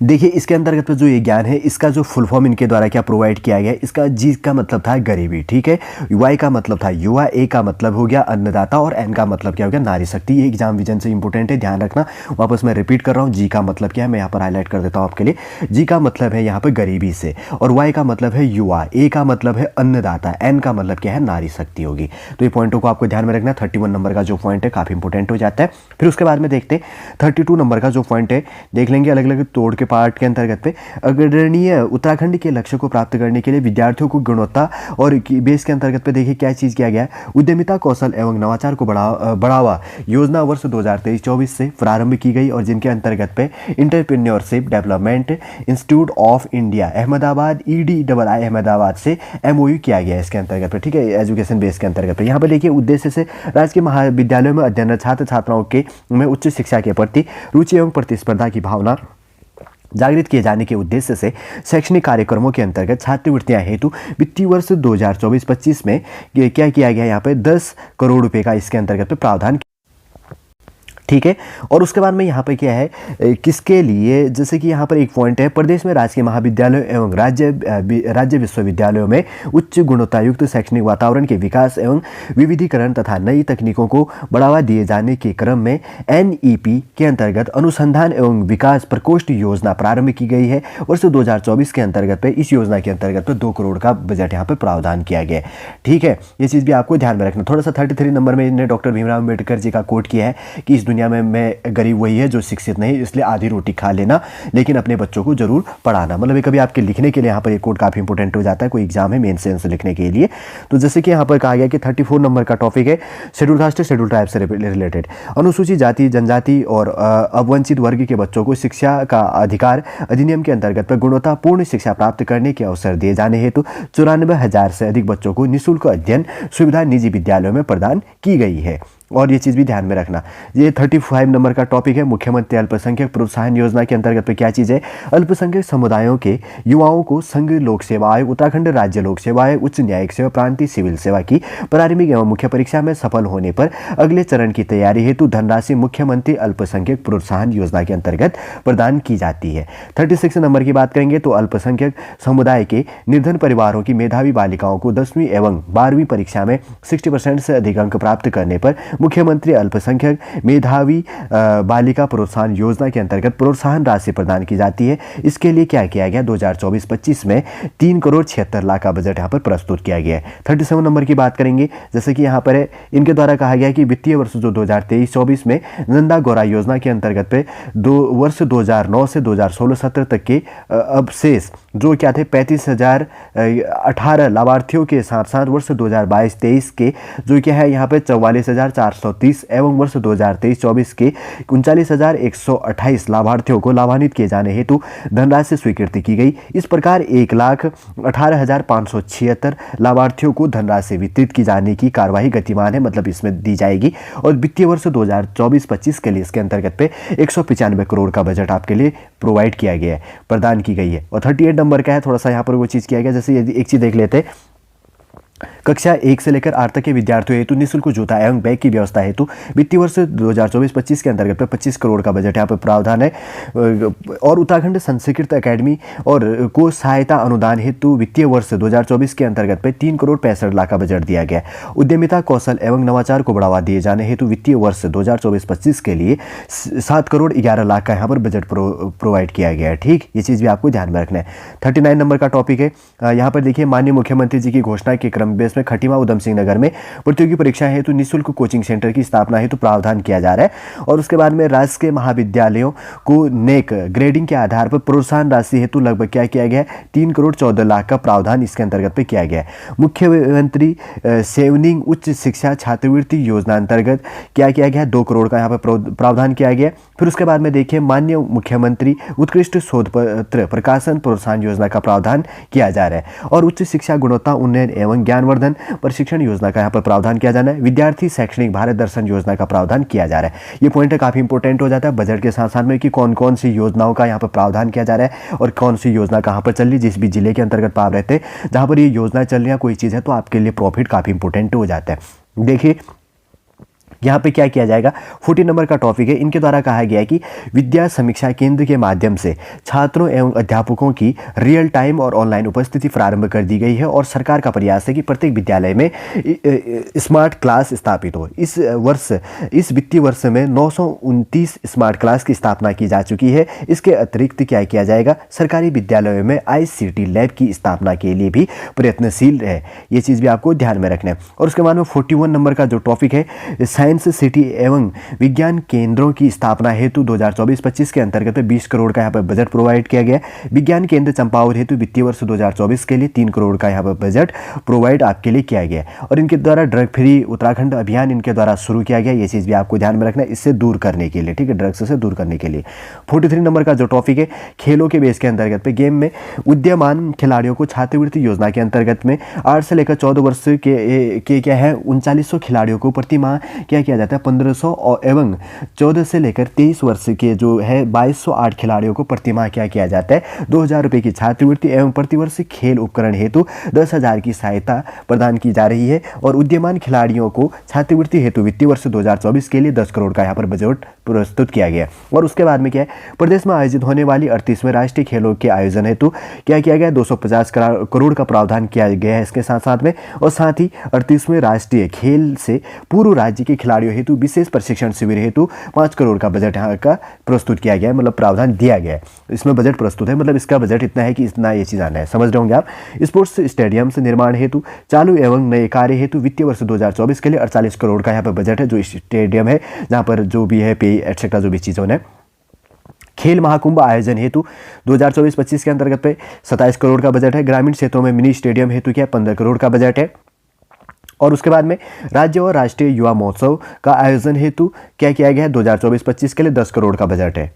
देखिए इसके अंतर्गत जो ये ज्ञान है इसका जो फुल फॉर्म इनके द्वारा क्या प्रोवाइड किया गया है, इसका जी का मतलब था गरीबी, ठीक है, वाई का मतलब था युवा, ए का मतलब हो गया अन्नदाता और एन का मतलब क्या हो गया नारी शक्ति। ये एग्जाम विजन से इंपॉर्टेंट है, ध्यान रखना। वापस मैं रिपीट कर रहा हूँ, जी का मतलब क्या है मैं यहाँ पर हाईलाइट कर देता हूँ आपके लिए। जी का मतलब है यहाँ पर गरीबी से, और वाई का मतलब है युवा, ए का मतलब है अन्नदाता, एन का मतलब क्या है नारी शक्ति होगी। तो ये पॉइंटों को आपको ध्यान में रखना। 31 नंबर का जो पॉइंट है काफ़ी इंपॉर्टेंट हो जाता है। फिर उसके बाद में देखते हैं 32 नंबर का जो पॉइंट है, देख लेंगे अलग अलग तोड़ के पार्ट के अंतर्गत पे। अग्रणीय उत्तराखंड के लक्ष्य को प्राप्त करने के लिए विद्यार्थियों को गुणवत्ता और बेस के अंतर्गत पे देखिए क्या चीज़ किया गया है, उद्यमिता कौशल एवं नवाचार को बढ़ावा योजना वर्ष 2023-24 से प्रारंभ की गई, और जिनके अंतर्गत पे entrepreneurship development institute of India Ahmedabad EDII Ahmedabad से MOU किया गया है इसके अंतर्गत पे, ठीक है, एजुकेशन बेस के अंतर्गत पे। यहाँ पर देखिए उद्देश्य से राजकीय महाविद्यालयों में अध्ययनरत छात्र छात्राओं के में उच्च शिक्षा के प्रति रुचि एवं प्रतिस्पर्धा की भावना जागृत किए जाने के उद्देश्य से शैक्षणिक कार्यक्रमों के अंतर्गत छात्रवृत्तियां हेतु वित्तीय वर्ष 2024-25 में क्या किया गया, यहाँ पे 10 करोड़ रुपए का इसके अंतर्गत पे प्रावधान, ठीक है। और उसके बाद में यहाँ पे क्या है किसके लिए, जैसे कि यहाँ पर एक पॉइंट है, प्रदेश में राजकीय महाविद्यालयों एवं राज्य विश्वविद्यालयों में उच्च गुणवत्ता युक्त शैक्षणिक वातावरण के विकास एवं विविधीकरण तथा नई तकनीकों को बढ़ावा दिए जाने के क्रम में NEP के अंतर्गत अनुसंधान एवं विकास प्रकोष्ठ योजना प्रारंभ की गई है। वर्ष 2024 के अंतर्गत पे इस योजना के अंतर्गत पे 2 करोड़ का बजट यहाँ पे प्रावधान किया गया है, ठीक है। ये चीज़ भी आपको ध्यान में रखना। थोड़ा सा 33 नंबर में इन्हें डॉक्टर भीमराव अम्बेडकर जी का कोट किया है कि इस दुनिया में मैं गरीब वही है जो शिक्षित नहीं, इसलिए आधी रोटी खा लेना लेकिन अपने बच्चों को जरूर पढ़ाना। मतलब ये कभी आपके लिखने के लिए यहाँ पर एक कोड काफ़ी इंपॉर्टेंट हो जाता है, कोई एग्जाम है मेन सेंस लिखने के लिए। तो जैसे कि यहाँ पर कहा गया कि 34 नंबर का टॉपिक है शेड्यूल कास्ट शेड्यूल ट्राइब से रिलेटेड, अनुसूचित जाति जनजाति और अवंचित वर्ग के बच्चों को शिक्षा का अधिकार अधिनियम के अंतर्गत पर गुणवत्तापूर्ण शिक्षा प्राप्त करने के अवसर दिए जाने हेतु 94,000 से अधिक बच्चों को निःशुल्क अध्ययन सुविधा निजी विद्यालयों में प्रदान की गई है। और ये चीज़ भी ध्यान में रखना। ये 35 नंबर का टॉपिक है मुख्यमंत्री अल्पसंख्यक प्रोत्साहन योजना के अंतर्गत पे क्या चीज़ है, अल्पसंख्यक समुदायों के युवाओं को संघ लोक सेवा आयोग, उत्तराखंड राज्य लोक सेवा आयोग, उच्च न्यायिक सेवा, प्रांतीय सिविल सेवा की प्रारंभिक एवं मुख्य परीक्षा में सफल होने पर अगले चरण की तैयारी हेतु धनराशि मुख्यमंत्री अल्पसंख्यक प्रोत्साहन योजना के अंतर्गत प्रदान की जाती है। 36 नंबर की बात करेंगे तो अल्पसंख्यक समुदाय के निर्धन परिवारों की मेधावी बालिकाओं को 10वीं एवं 12वीं परीक्षा में 60% से अधिक अंक प्राप्त करने पर मुख्यमंत्री अल्पसंख्यक मेधावी बालिका प्रोत्साहन योजना के अंतर्गत प्रोत्साहन राशि प्रदान की जाती है। इसके लिए क्या किया गया, 2024-25 में 3 करोड़ 76 लाख का बजट यहाँ पर प्रस्तुत किया गया है। 37 नंबर की बात करेंगे, जैसे कि यहाँ पर है इनके द्वारा कहा गया कि वित्तीय वर्ष जो 2023-24 में नंदा गौरा योजना के अंतर्गत पे वर्ष 2009 से 2016-17 तक के अवशेष जो क्या थे 35,018 लाभार्थियों के साथ साथ वर्ष 2022-23 के जो क्या है यहाँ पे 44,430 एवं वर्ष 2023-24 के 39,128 लाभार्थियों को लाभान्वित किए जाने हेतु धनराशि स्वीकृति की गई। इस प्रकार 1,18,576 लाभार्थियों को धनराशि वितरित की जाने की कार्यवाही गतिमान है, मतलब इसमें दी जाएगी। और वित्तीय वर्ष 2024-25 के लिए इसके अंतर्गत पे 195 करोड़ का बजट आपके लिए प्रोवाइड किया गया है, प्रदान की गई है। और 38 नंबर का है, थोड़ा सा यहाँ पर वो चीज़ किया गया, जैसे यदि एक चीज़ देख लेते हैं, कक्षा 1 से लेकर 8 तक के विद्यार्थियों हेतु निःशुल्क जूता एवं बैग की व्यवस्था हेतु वित्तीय वर्ष 2024-25 के अंतर्गत 25 करोड़ का बजट यहाँ पर प्रावधान है। और उत्तराखंड संस्कृत अकेडमी और को सहायता अनुदान हेतु वित्तीय वर्ष 2024 के अंतर्गत 3 करोड़ 65 लाख का बजट दिया गया। उद्यमिता कौशल एवं नवाचार को बढ़ावा दिए जाने हेतु वित्तीय वर्ष 2024-25 के लिए 7 करोड़ 11 लाख का यहाँ पर बजट प्रोवाइड किया गया है, ठीक। ये चीज़ भी आपको ध्यान में रखना है। 39 नंबर का टॉपिक है, यहाँ पर देखिए माननीय मुख्यमंत्री जी की घोषणा के क्रम बेस में खटीमा उधम सिंह नगर में प्रतियोगी परीक्षा हेतु निःशुल्क कोचिंग सेंटर की स्थापना हेतु प्रावधान किया जा रहा है। और उसके बाद में राजकीय महाविद्यालयों को नेक ग्रेडिंग के आधार पर प्रोत्साहन राशि हेतु लगभग क्या किया गया है, 3 करोड़ 14 लाख का प्रावधान इसके अंतर्गत पे किया गया है। मुख्यमंत्री सेवनिंग उच्च शिक्षा छात्रवृत्ति योजना अंतर्गत क्या किया गया है, 2 करोड़ का यहाँ पर प्रावधान किया गया। फिर उसके बाद में देखिए माननीय मुख्यमंत्री उत्कृष्ट शोध पत्र प्रकाशन प्रोत्साहन योजना का प्रावधान किया जा रहा है। और उच्च शिक्षा गुणवत्ता उन्नयन एवं ज्ञानवर्धन प्रशिक्षण योजना का यहाँ पर प्रावधान किया जाना है। विद्यार्थी शैक्षणिक भारत दर्शन योजना का प्रावधान किया जा रहा है। ये पॉइंट काफी इंपॉर्टेंट हो जाता है बजट के साथ साथ में कि कौन कौन सी योजनाओं का यहाँ पर प्रावधान किया जा रहा है और कौन सी योजना कहाँ पर चल रही है। जिस भी जिले के अंतर्गत आप रहते हैं जहाँ पर ये योजना चल रही है कोई चीज़ है तो आपके लिए प्रॉफिट काफी इंपॉर्टेंट हो जाता है। देखिए यहाँ पे क्या किया जाएगा, 14 नंबर का टॉपिक है। इनके द्वारा कहा गया है कि विद्या समीक्षा केंद्र के माध्यम से छात्रों एवं अध्यापकों की रियल टाइम और ऑनलाइन उपस्थिति प्रारंभ कर दी गई है और सरकार का प्रयास है कि प्रत्येक विद्यालय में स्मार्ट क्लास स्थापित हो। इस वित्तीय वर्ष में 929 स्मार्ट क्लास की स्थापना की जा चुकी है। इसके अतिरिक्त क्या किया जाएगा, सरकारी विद्यालयों में ICT लैब की स्थापना के लिए भी प्रयत्नशील है। ये चीज़ भी आपको ध्यान में रखना है। और उसके बाद में 41 नंबर का जो टॉपिक है, साइंस सिटी एवं विज्ञान केंद्रों की स्थापना हेतु 2024-25 के अंतर्गत 20 करोड़ का यहाँ पर बजट प्रोवाइड किया गया। विज्ञान केंद्र चंपावत हेतु वित्तीय वर्ष 2024 के लिए 3 करोड़ का यहाँ पर बजट प्रोवाइड आपके लिए किया गया। और इनके द्वारा ड्रग फ्री उत्तराखंड अभियान इनके द्वारा शुरू किया गया। ये चीज़ भी आपको ध्यान में रखना है, इससे दूर करने के लिए, ठीक है, ड्रग्स से दूर करने के लिए। 43 नंबर का जो टॉपिक है, खेलों के बेस के अंतर्गत पे गेम में उद्यमान खिलाड़ियों को छात्रवृत्ति योजना के अंतर्गत में 8 से लेकर 14 वर्ष के क्या है 3900 खिलाड़ियों को प्रति माह क्या किया जाता है 1500 एवं 14 से लेकर 23 वर्ष के जो है 2208 खिलाड़ियों को प्रति माह क्या किया जाता है 2000 रुपये की छात्रवृत्ति एवं प्रतिवर्ष खेल उपकरण हेतु 10,000 की सहायता प्रदान की जा रही है। और उद्यमान खिलाड़ियों को छात्रवृत्ति हेतु वित्तीय वर्ष 2024 के लिए 10 करोड़ का यहाँ पर बजट प्रस्तुत किया गया। और उसके बाद में क्या है, प्रदेश में आयोजित होने वाली 38वें राष्ट्रीय खेलों के आयोजन हेतु क्या किया गया, 250 करोड़ का प्रावधान किया गया है इसके साथ साथ में। और साथ ही 38वें राष्ट्रीय खेल से पूर्व राज्य के खिलाड़ियों हेतु विशेष प्रशिक्षण शिविर हेतु 5 करोड़ का बजट यहाँ का प्रस्तुत किया गया है, मतलब प्रावधान दिया गया है। इसमें बजट प्रस्तुत है, मतलब इसका बजट इतना है कि इतना ये चीज़ आना है, समझ रहे होंगे आप। स्पोर्ट्स स्टेडियम से निर्माण हेतु चालू एवं नए कार्य हेतु वित्तीय वर्ष 2024 के लिए 48 करोड़ का यहाँ पर बजट है। जो स्टेडियम है जहाँ पर जो भी है पे एक्सेट्रा जो भी चीज़ों ने खेल महाकुंभ आयोजन हेतु 2024-25 के अंतर्गत पे 27 करोड़ का बजट है। ग्रामीण क्षेत्रों में मिनी स्टेडियम हेतु क्या 15 करोड़ का बजट है। और उसके बाद में राज्य और राष्ट्रीय युवा महोत्सव का आयोजन हेतु क्या किया गया है 2024-25 के लिए 10 करोड़ का बजट है।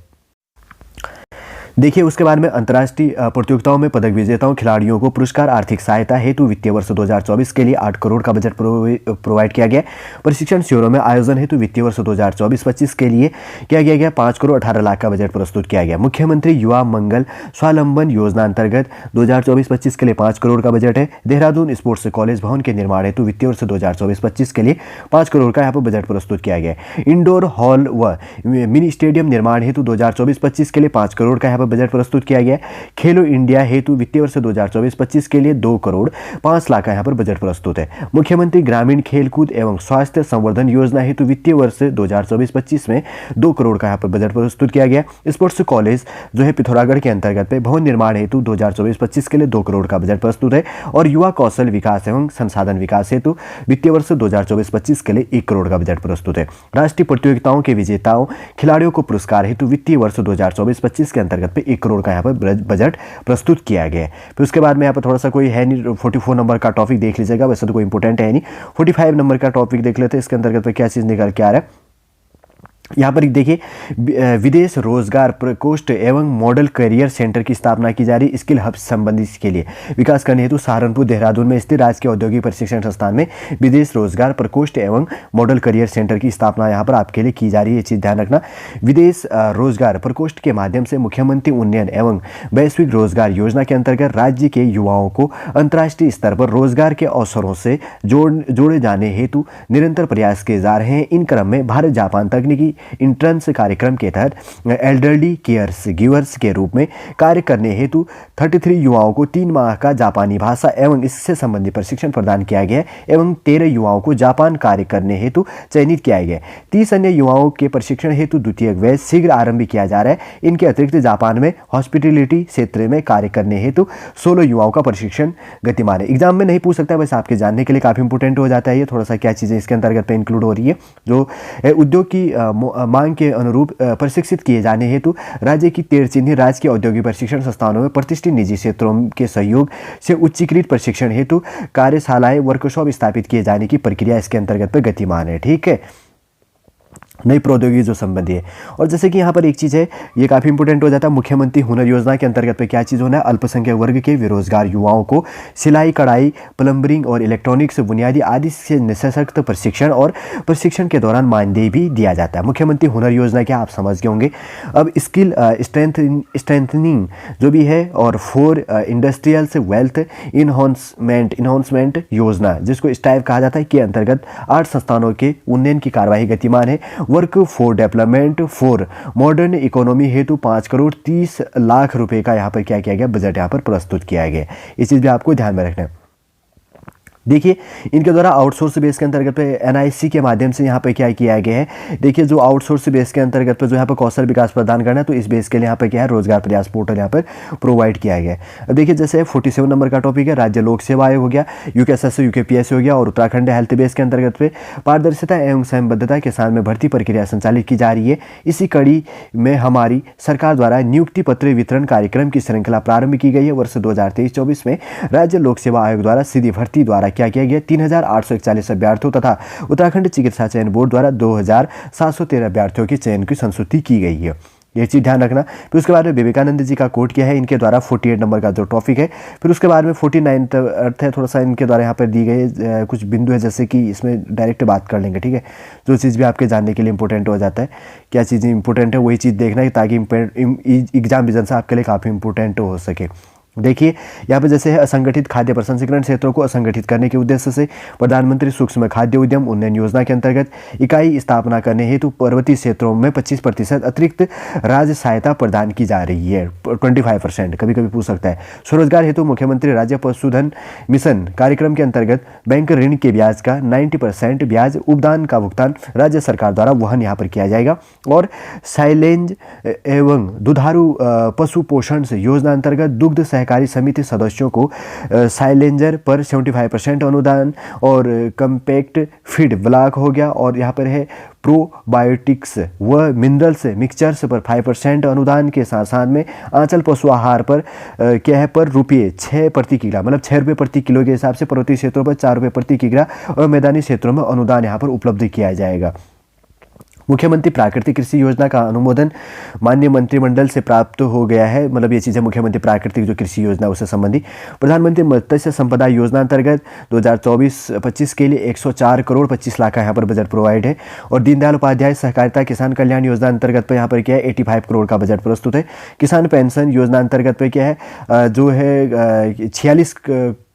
देखिए उसके बाद में अंतर्राष्ट्रीय प्रतियोगिताओं में पदक विजेताओं खिलाड़ियों को पुरस्कार आर्थिक सहायता हेतु वित्तीय वर्ष 2024 के लिए 8 करोड़ का बजट प्रोवाइड किया गया। प्रशिक्षण शिविरों में आयोजन हेतु वित्तीय वर्ष 2024-25 के लिए क्या किया गया 5 करोड़ 18 लाख का बजट प्रस्तुत किया गया। मुख्यमंत्री युवा मंगल स्वावलंबन योजना अंतर्गत 2024-25 के लिए 5 करोड़ का बजट है। देहरादून स्पोर्ट्स कॉलेज भवन के निर्माण हेतु वित्तीय वर्ष 2024-25 के लिए 5 करोड़ का यहाँ पर बजट प्रस्तुत किया गया। इंडोर हॉल व मिनी स्टेडियम निर्माण हेतु 2024-25 के लिए 5 करोड़ का बजट प्रस्तुत किया गया। खेलो इंडिया हेतु वित्तीय वर्ष 2024-25 के लिए 2 करोड़ 5 लाख का यहाँ पर बजट प्रस्तुत है। मुख्यमंत्री ग्रामीण खेलकूद एवं स्वास्थ्य संवर्धन योजना हेतु वित्तीय वर्ष 2024-25 में 2 करोड़ का यहाँ पर बजट प्रस्तुत किया गया। स्पोर्ट्स कॉलेज जो है पिथौरागढ़ के अंतर्गत पे भवन निर्माण हेतु 2024-25 के लिए 2 करोड़ का बजट प्रस्तुत है। और युवा कौशल विकास एवं संसाधन विकास हेतु वित्तीय वर्ष 2024-25 के लिए 1 करोड़ का बजट प्रस्तुत है। राष्ट्रीय प्रतियोगिताओं के विजेताओं खिलाड़ियों को पुरस्कार हेतु वित्तीय वर्ष 2024-25 के अंतर्गत 1 करोड़ का यहाँ पर बजट प्रस्तुत किया गया है। फिर उसके बाद में यहाँ पर थोड़ा सा कोई है नहीं, 44 नंबर का टॉपिक देख लीजिएगा, वैसे तो कोई इंपॉर्टेंट है नहीं। 45 नंबर का टॉपिक देख लेते हैं, इसके अंतर्गत क्या चीज़ निकल के आ रहा है। यहाँ पर देखिए विदेश रोजगार प्रकोष्ठ एवं मॉडल करियर सेंटर की स्थापना की जा रही। स्किल हब संबंधी के लिए विकास करने हेतु सहारनपुर देहरादून में स्थित राजकीय औद्योगिक प्रशिक्षण संस्थान में विदेश रोजगार प्रकोष्ठ एवं मॉडल करियर सेंटर की स्थापना यहाँ पर आपके लिए की जा रही है। ये चीज़ ध्यान रखना। विदेश रोजगार प्रकोष्ठ के माध्यम से मुख्यमंत्री उन्नयन एवं वैश्विक रोजगार योजना के अंतर्गत राज्य के युवाओं को अंतर्राष्ट्रीय स्तर पर रोजगार के अवसरों से जोड़े जाने हेतु निरंतर प्रयास किए जा रहे हैं। इन क्रम में भारत जापान तकनीकी इंटर्न्स कार्यक्रम के तहत एल्डरली केयर्स गिवर्स के रूप में कार्य करने हेतु 33 युवाओं को 3 माह का जापानी भाषा एवं इससे संबंधित प्रशिक्षण प्रदान किया गया एवं 13 युवाओं को जापान कार्य करने हेतु चयनित किया गया। 30 अन्य युवाओं के प्रशिक्षण हेतु द्वितीय बैच शीघ्र आरंभ किया जा रहा है। इनके अतिरिक्त जापान में हॉस्पिटलिटी क्षेत्र में कार्य करने हेतु 16 युवाओं का प्रशिक्षण गतिमान है। एग्जाम में नहीं पूछ सकता, बस आपके जानने के लिए काफ़ी इंपोर्टेंट हो जाता है ये। थोड़ा सा क्या चीज़ें इसके अंतर्गत पे इंक्लूड हो रही है, जो उद्योग की मांग के अनुरूप प्रशिक्षित किए जाने हेतु राज्य की 13 चिन्हित राजकीय औद्योगिक प्रशिक्षण संस्थानों में प्रतिष्ठित निजी क्षेत्रों के सहयोग से उच्चीकृत प्रशिक्षण हेतु कार्यशालाएं वर्कशॉप स्थापित किए जाने की प्रक्रिया इसके अंतर्गत पे गतिमान है। ठीक है, नई प्रौद्योगिकी जो संबंधी है। और जैसे कि यहाँ पर एक चीज़ है, ये काफ़ी इंपॉर्टेंट हो जाता है, मुख्यमंत्री हुनर योजना के अंतर्गत पे क्या चीज़ होना है, अल्पसंख्यक वर्ग के बेरोजगार युवाओं को सिलाई कढ़ाई प्लम्बरिंग और इलेक्ट्रॉनिक्स बुनियादी आदि से निःशक्त प्रशिक्षण और प्रशिक्षण के दौरान मानदेय भी दिया जाता है। मुख्यमंत्री हुनर योजना क्या आप समझ गए होंगे। अब स्किल स्ट्रेंथनिंग जो भी है, और फॉर इंडस्ट्रियल्स वेल्थ इन्हांसमेंट योजना जिसको स्टाइव कहा जाता है के अंतर्गत 8 संस्थानों के उन्नयन की कार्यवाही गतिमान है। Work for development for modern economy हेतु 5,30,00,000 रुपए का यहाँ पर क्या किया गया, बजट यहाँ पर प्रस्तुत किया गया। इस चीज़ भी आपको ध्यान में रखना है। देखिए इनके द्वारा आउटसोर्स बेस के अंतर्गत पे एनआईसी के माध्यम से यहाँ पे क्या किया गया है। देखिए जो आउटसोर्स बेस के अंतर्गत पे जो यहाँ पर कौशल विकास प्रदान करना है, तो इस बेस के लिए यहाँ पे क्या है, रोजगार प्रयास पोर्टल यहाँ पर प्रोवाइड किया गया है। अब देखिए जैसे 47 नंबर का टॉपिक है, राज्य लोक सेवा आयोग हो गया, यूकेएसएससी यूकेपीएससी हो गया, और उत्तराखंड हेल्थ बेस के अंतर्गत पे पारदर्शिता एवं संबद्धता के साथ में भर्ती प्रक्रिया संचालित की जा रही है। इसी कड़ी में हमारी सरकार द्वारा नियुक्ति पत्र वितरण कार्यक्रम की श्रृंखला प्रारंभ की गई है। वर्ष 2023-24 में राज्य लोक सेवा आयोग द्वारा सीधी भर्ती द्वारा क्या किया गया, 3,841 अभ्यर्थियों तथा उत्तराखंड चिकित्सा चयन बोर्ड द्वारा 2,713 अभ्यर्थियों के चयन की संस्तुति की गई है। ये चीज़ ध्यान रखना। फिर उसके बाद में विवेकानंद जी का कोट क्या है, इनके द्वारा 48 नंबर का जो टॉपिक है। फिर उसके बाद में 49 अर्थ है, थोड़ा सा इनके द्वारा यहाँ पर दी गई कुछ बिंदु है, जैसे कि इसमें डायरेक्ट बात कर लेंगे, ठीक है। जो चीज़ भी आपके जानने के लिए इंपॉर्टेंट हो जाता है, क्या चीज़ें इंपॉर्टेंट है वही चीज़ देखना है, ताकि एग्जाम विजन से आपके लिए काफ़ी इंपॉर्टेंट हो सके। देखिए यहाँ पे जैसे है, असंगठित खाद्य प्रसंस्करण क्षेत्रों को असंगठित करने के उद्देश्य से प्रधानमंत्री सूक्ष्म खाद्य उद्यम उन्नयन योजना के अंतर्गत इकाई स्थापना करने हेतु पर्वतीय क्षेत्रों में 25% अतिरिक्त राज्य सहायता प्रदान की जा रही है। 25% कभी कभी पूछ सकता है। स्वरोजगार हेतु मुख्यमंत्री राज्य पशुधन मिशन कार्यक्रम के अंतर्गत बैंक ऋण के ब्याज का 90% ब्याज उपदान का भुगतान राज्य सरकार द्वारा वहन यहाँ पर किया जाएगा। और साइलेंज एवं दुधारू पशु पोषण योजना अंतर्गत दुग्ध सहकारी समिति सदस्यों को साइलेंजर पर 75% अनुदान, और कम्पैक्ट फीड ब्लॉक हो गया, और यहाँ पर है प्रोबायोटिक्स व मिनरल्स मिक्सचर्स पर 5% अनुदान के साथ साथ में आंचल पशु आहार पर क्या है, पर रुपये 6 प्रति किलो, मतलब 6 रुपये प्रति किलो के हिसाब से पर्वतीय क्षेत्रों पर 4 रुपये प्रति किलो, और मैदानी क्षेत्रों में अनुदान यहाँ पर उपलब्ध किया जाएगा। मुख्यमंत्री प्राकृतिक कृषि योजना का अनुमोदन माननीय मंत्रिमंडल से प्राप्त हो गया है। मतलब ये चीज़ें मुख्यमंत्री प्राकृतिक जो कृषि योजना उससे संबंधी। प्रधानमंत्री मत्स्य संपदा योजना अंतर्गत 2024-25 के लिए 104 करोड़ 25 लाख का यहाँ पर बजट प्रोवाइड है। और दीनदयाल उपाध्याय सहकारिता किसान कल्याण योजना अंतर्गत पर यहाँ पर क्या है, 85 करोड़ का बजट प्रस्तुत है। किसान पेंशन योजना अंतर्गत पे क्या है, जो है 46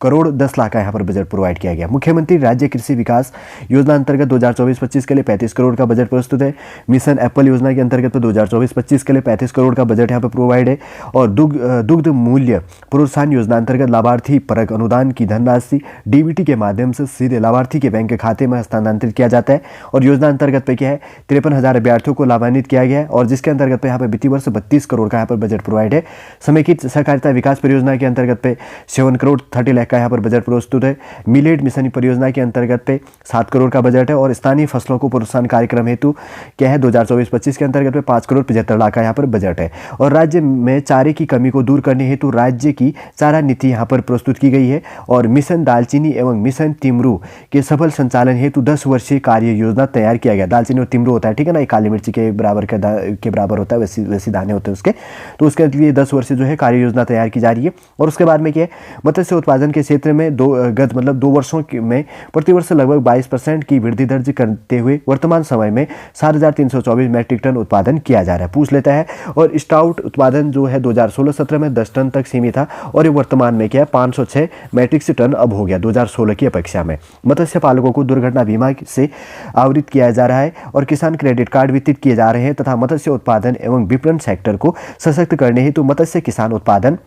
करोड़ 10 लाख का यहाँ पर बजट प्रोवाइड किया गया। मुख्यमंत्री राज्य कृषि विकास योजना अंतर्गत 2024-25 के लिए 35 करोड़ का बजट प्रस्तुत है। मिशन एप्पल योजना के अंतर्गत 2024-25 के लिए 35 करोड़ का बजट यहाँ पर प्रोवाइड है। और दुग्ध मूल्य प्रोत्साहन योजना अंतर्गत लाभार्थी परक अनुदान की धनराशि डीबीटी के माध्यम से सीधे लाभार्थी के बैंक खाते में हस्तांतरित किया जाता है। और योजना अंतर्गत पे क्या है, 53,000 अभ्यर्थियों को लाभान्वित किया गया है। और जिसके अंतर्गत पे यहाँ पर वित्तीय वर्ष 32 करोड़ का यहाँ पर बजट प्रोवाइड है। समेकित सहकारिता विकास परियोजना के अंतर्गत पे 7 करोड़ 30 लाख का यहाँ पर बजट प्रस्तुत है। मिलेट मिशन परियोजना के अंतर्गत पे 7 करोड़ का बजट है। और स्थानीय फसलों को प्रोत्साहन कार्यक्रम हेतु क्या है, 2024-25 के अंतर्गत पे 5 करोड़ 75 लाख का यहाँ पर बजट है। और राज्य में चारे की कमी को दूर करने हेतु राज्य की चारा नीति यहाँ पर प्रस्तुत की गई है। और मिशन दालचीनी एवं मिशन तिमरू के सफल संचालन हेतु 10 वर्षीय कार्य योजना तैयार किया गया। दालचीनी और तिमरू होता है, ठीक है ना, काली मिर्ची के बराबर होता है, वैसे दाने होते हैं उसके, तो उसके लिए 10 वर्ष जो है कार्य योजना तैयार की जा रही है। और उसके बाद में क्या है, मत्स्य उत्पादन के क्षेत्र में 2 वर्षों में प्रतिवर्ष लगभग 22% की वृद्धि दर्ज करते हुए वर्तमान समय में 7,324 मैट्रिक टन उत्पादन किया जा रहा है। पूछ लेता है। और स्टाउट उत्पादन जो है 2016-17 में 10 टन तक सीमित था, और ये वर्तमान में क्या है 506 मैट्रिक टन अब हो गया 2016 की अपेक्षा में। मत्स्य पालकों को दुर्घटना बीमा से आवृत किया जा रहा है। और किसान क्रेडिट कार्ड वितरित किए जा रहे हैं तथा मत्स्य उत्पादन एवं विपणन सेक्टर को सशक्त करने हेतु मत्स्य किसान उत्पादन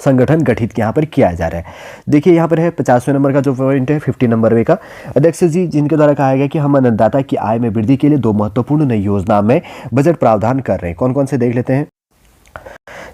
संगठन गठित यहाँ पर किया जा रहा है। देखिए यहाँ पर है 50वें नंबर का जो पॉइंट है 50 नंबर वे का, अध्यक्ष जी जिनके द्वारा कहा गया कि हम अन्नदाता की आय में वृद्धि के लिए 2 महत्वपूर्ण नई योजना में बजट प्रावधान कर रहे हैं। कौन कौन से देख लेते हैं।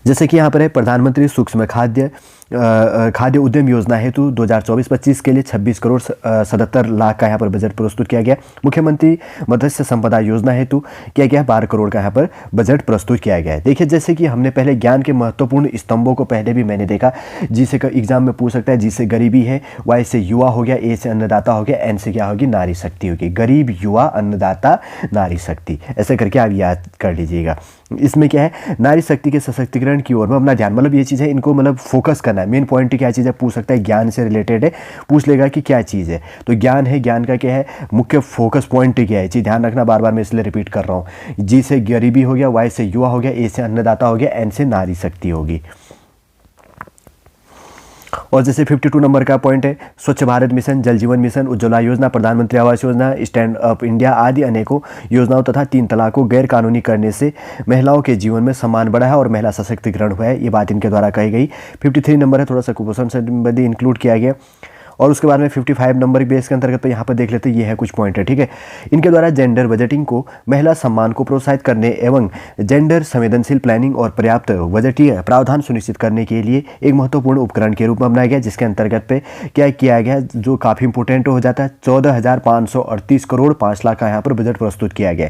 जैसे कि यहाँ पर है प्रधानमंत्री सूक्ष्म खाद्य खाद्य उद्यम योजना हेतु 2024-25 के लिए 26 करोड़ 77 लाख का यहाँ पर बजट प्रस्तुत किया गया। मुख्यमंत्री मत्स्य संपदा योजना हेतु किया गया 12 करोड़ का यहाँ पर बजट प्रस्तुत किया गया है। देखिए, जैसे कि हमने पहले ज्ञान के महत्वपूर्ण स्तंभों को पहले भी मैंने देखा, जी से एग्जाम में पूछ सकता है। जी से गरीबी है, वाई से युवा हो गया, ए से अन्नदाता हो गया, एन से क्या होगी, नारी शक्ति होगी। गरीब, युवा, अन्नदाता, नारी शक्ति, ऐसे करके आप याद कर लीजिएगा। इसमें क्या है, नारी शक्ति के सशक्तिकरण की ओर में अपना ध्यान, मतलब ये चीज़ है, इनको मतलब फोकस करना है। मेन पॉइंट क्या चीज़ है, पूछ सकता है, ज्ञान से रिलेटेड है, पूछ लेगा कि क्या चीज़ है। तो ज्ञान है, ज्ञान का क्या है, मुख्य फोकस पॉइंट क्या है, चीज़ ध्यान रखना, बार बार मैं इसलिए रिपीट कर रहा हूँ। जी से गरीबी हो गया, वाई से युवा हो गया, ए से अन्नदाता हो गया, एन से नारी शक्ति होगी। और जैसे 52 नंबर का पॉइंट है, स्वच्छ भारत मिशन, जल जीवन मिशन, उज्ज्वला योजना, प्रधानमंत्री Awas Yojana, stand up India आदि अनेकों योजनाओं तथा 3 तलाक को गैर कानूनी करने से महिलाओं के जीवन में सम्मान बढ़ा है और महिला सशक्तिकरण हुआ है, ये बात इनके द्वारा कही गई। 53 नंबर है, थोड़ा सा कुपोषण संबंधी इंक्लूड किया गया। और उसके बाद में 55 नंबर बेस के अंतर्गत पे यहाँ पर देख लेते हैं, ये है कुछ पॉइंट है, ठीक है। इनके द्वारा जेंडर बजटिंग को महिला सम्मान को प्रोत्साहित करने एवं जेंडर संवेदनशील प्लानिंग और पर्याप्त बजटीय प्रावधान सुनिश्चित करने के लिए एक महत्वपूर्ण उपकरण के रूप में बनाया गया, जिसके अंतर्गत पे क्या किया गया, जो काफ़ी इंपोर्टेंट हो जाता है। 14,538 करोड़ 5 लाख का यहाँ पर बजट प्रस्तुत किया गया।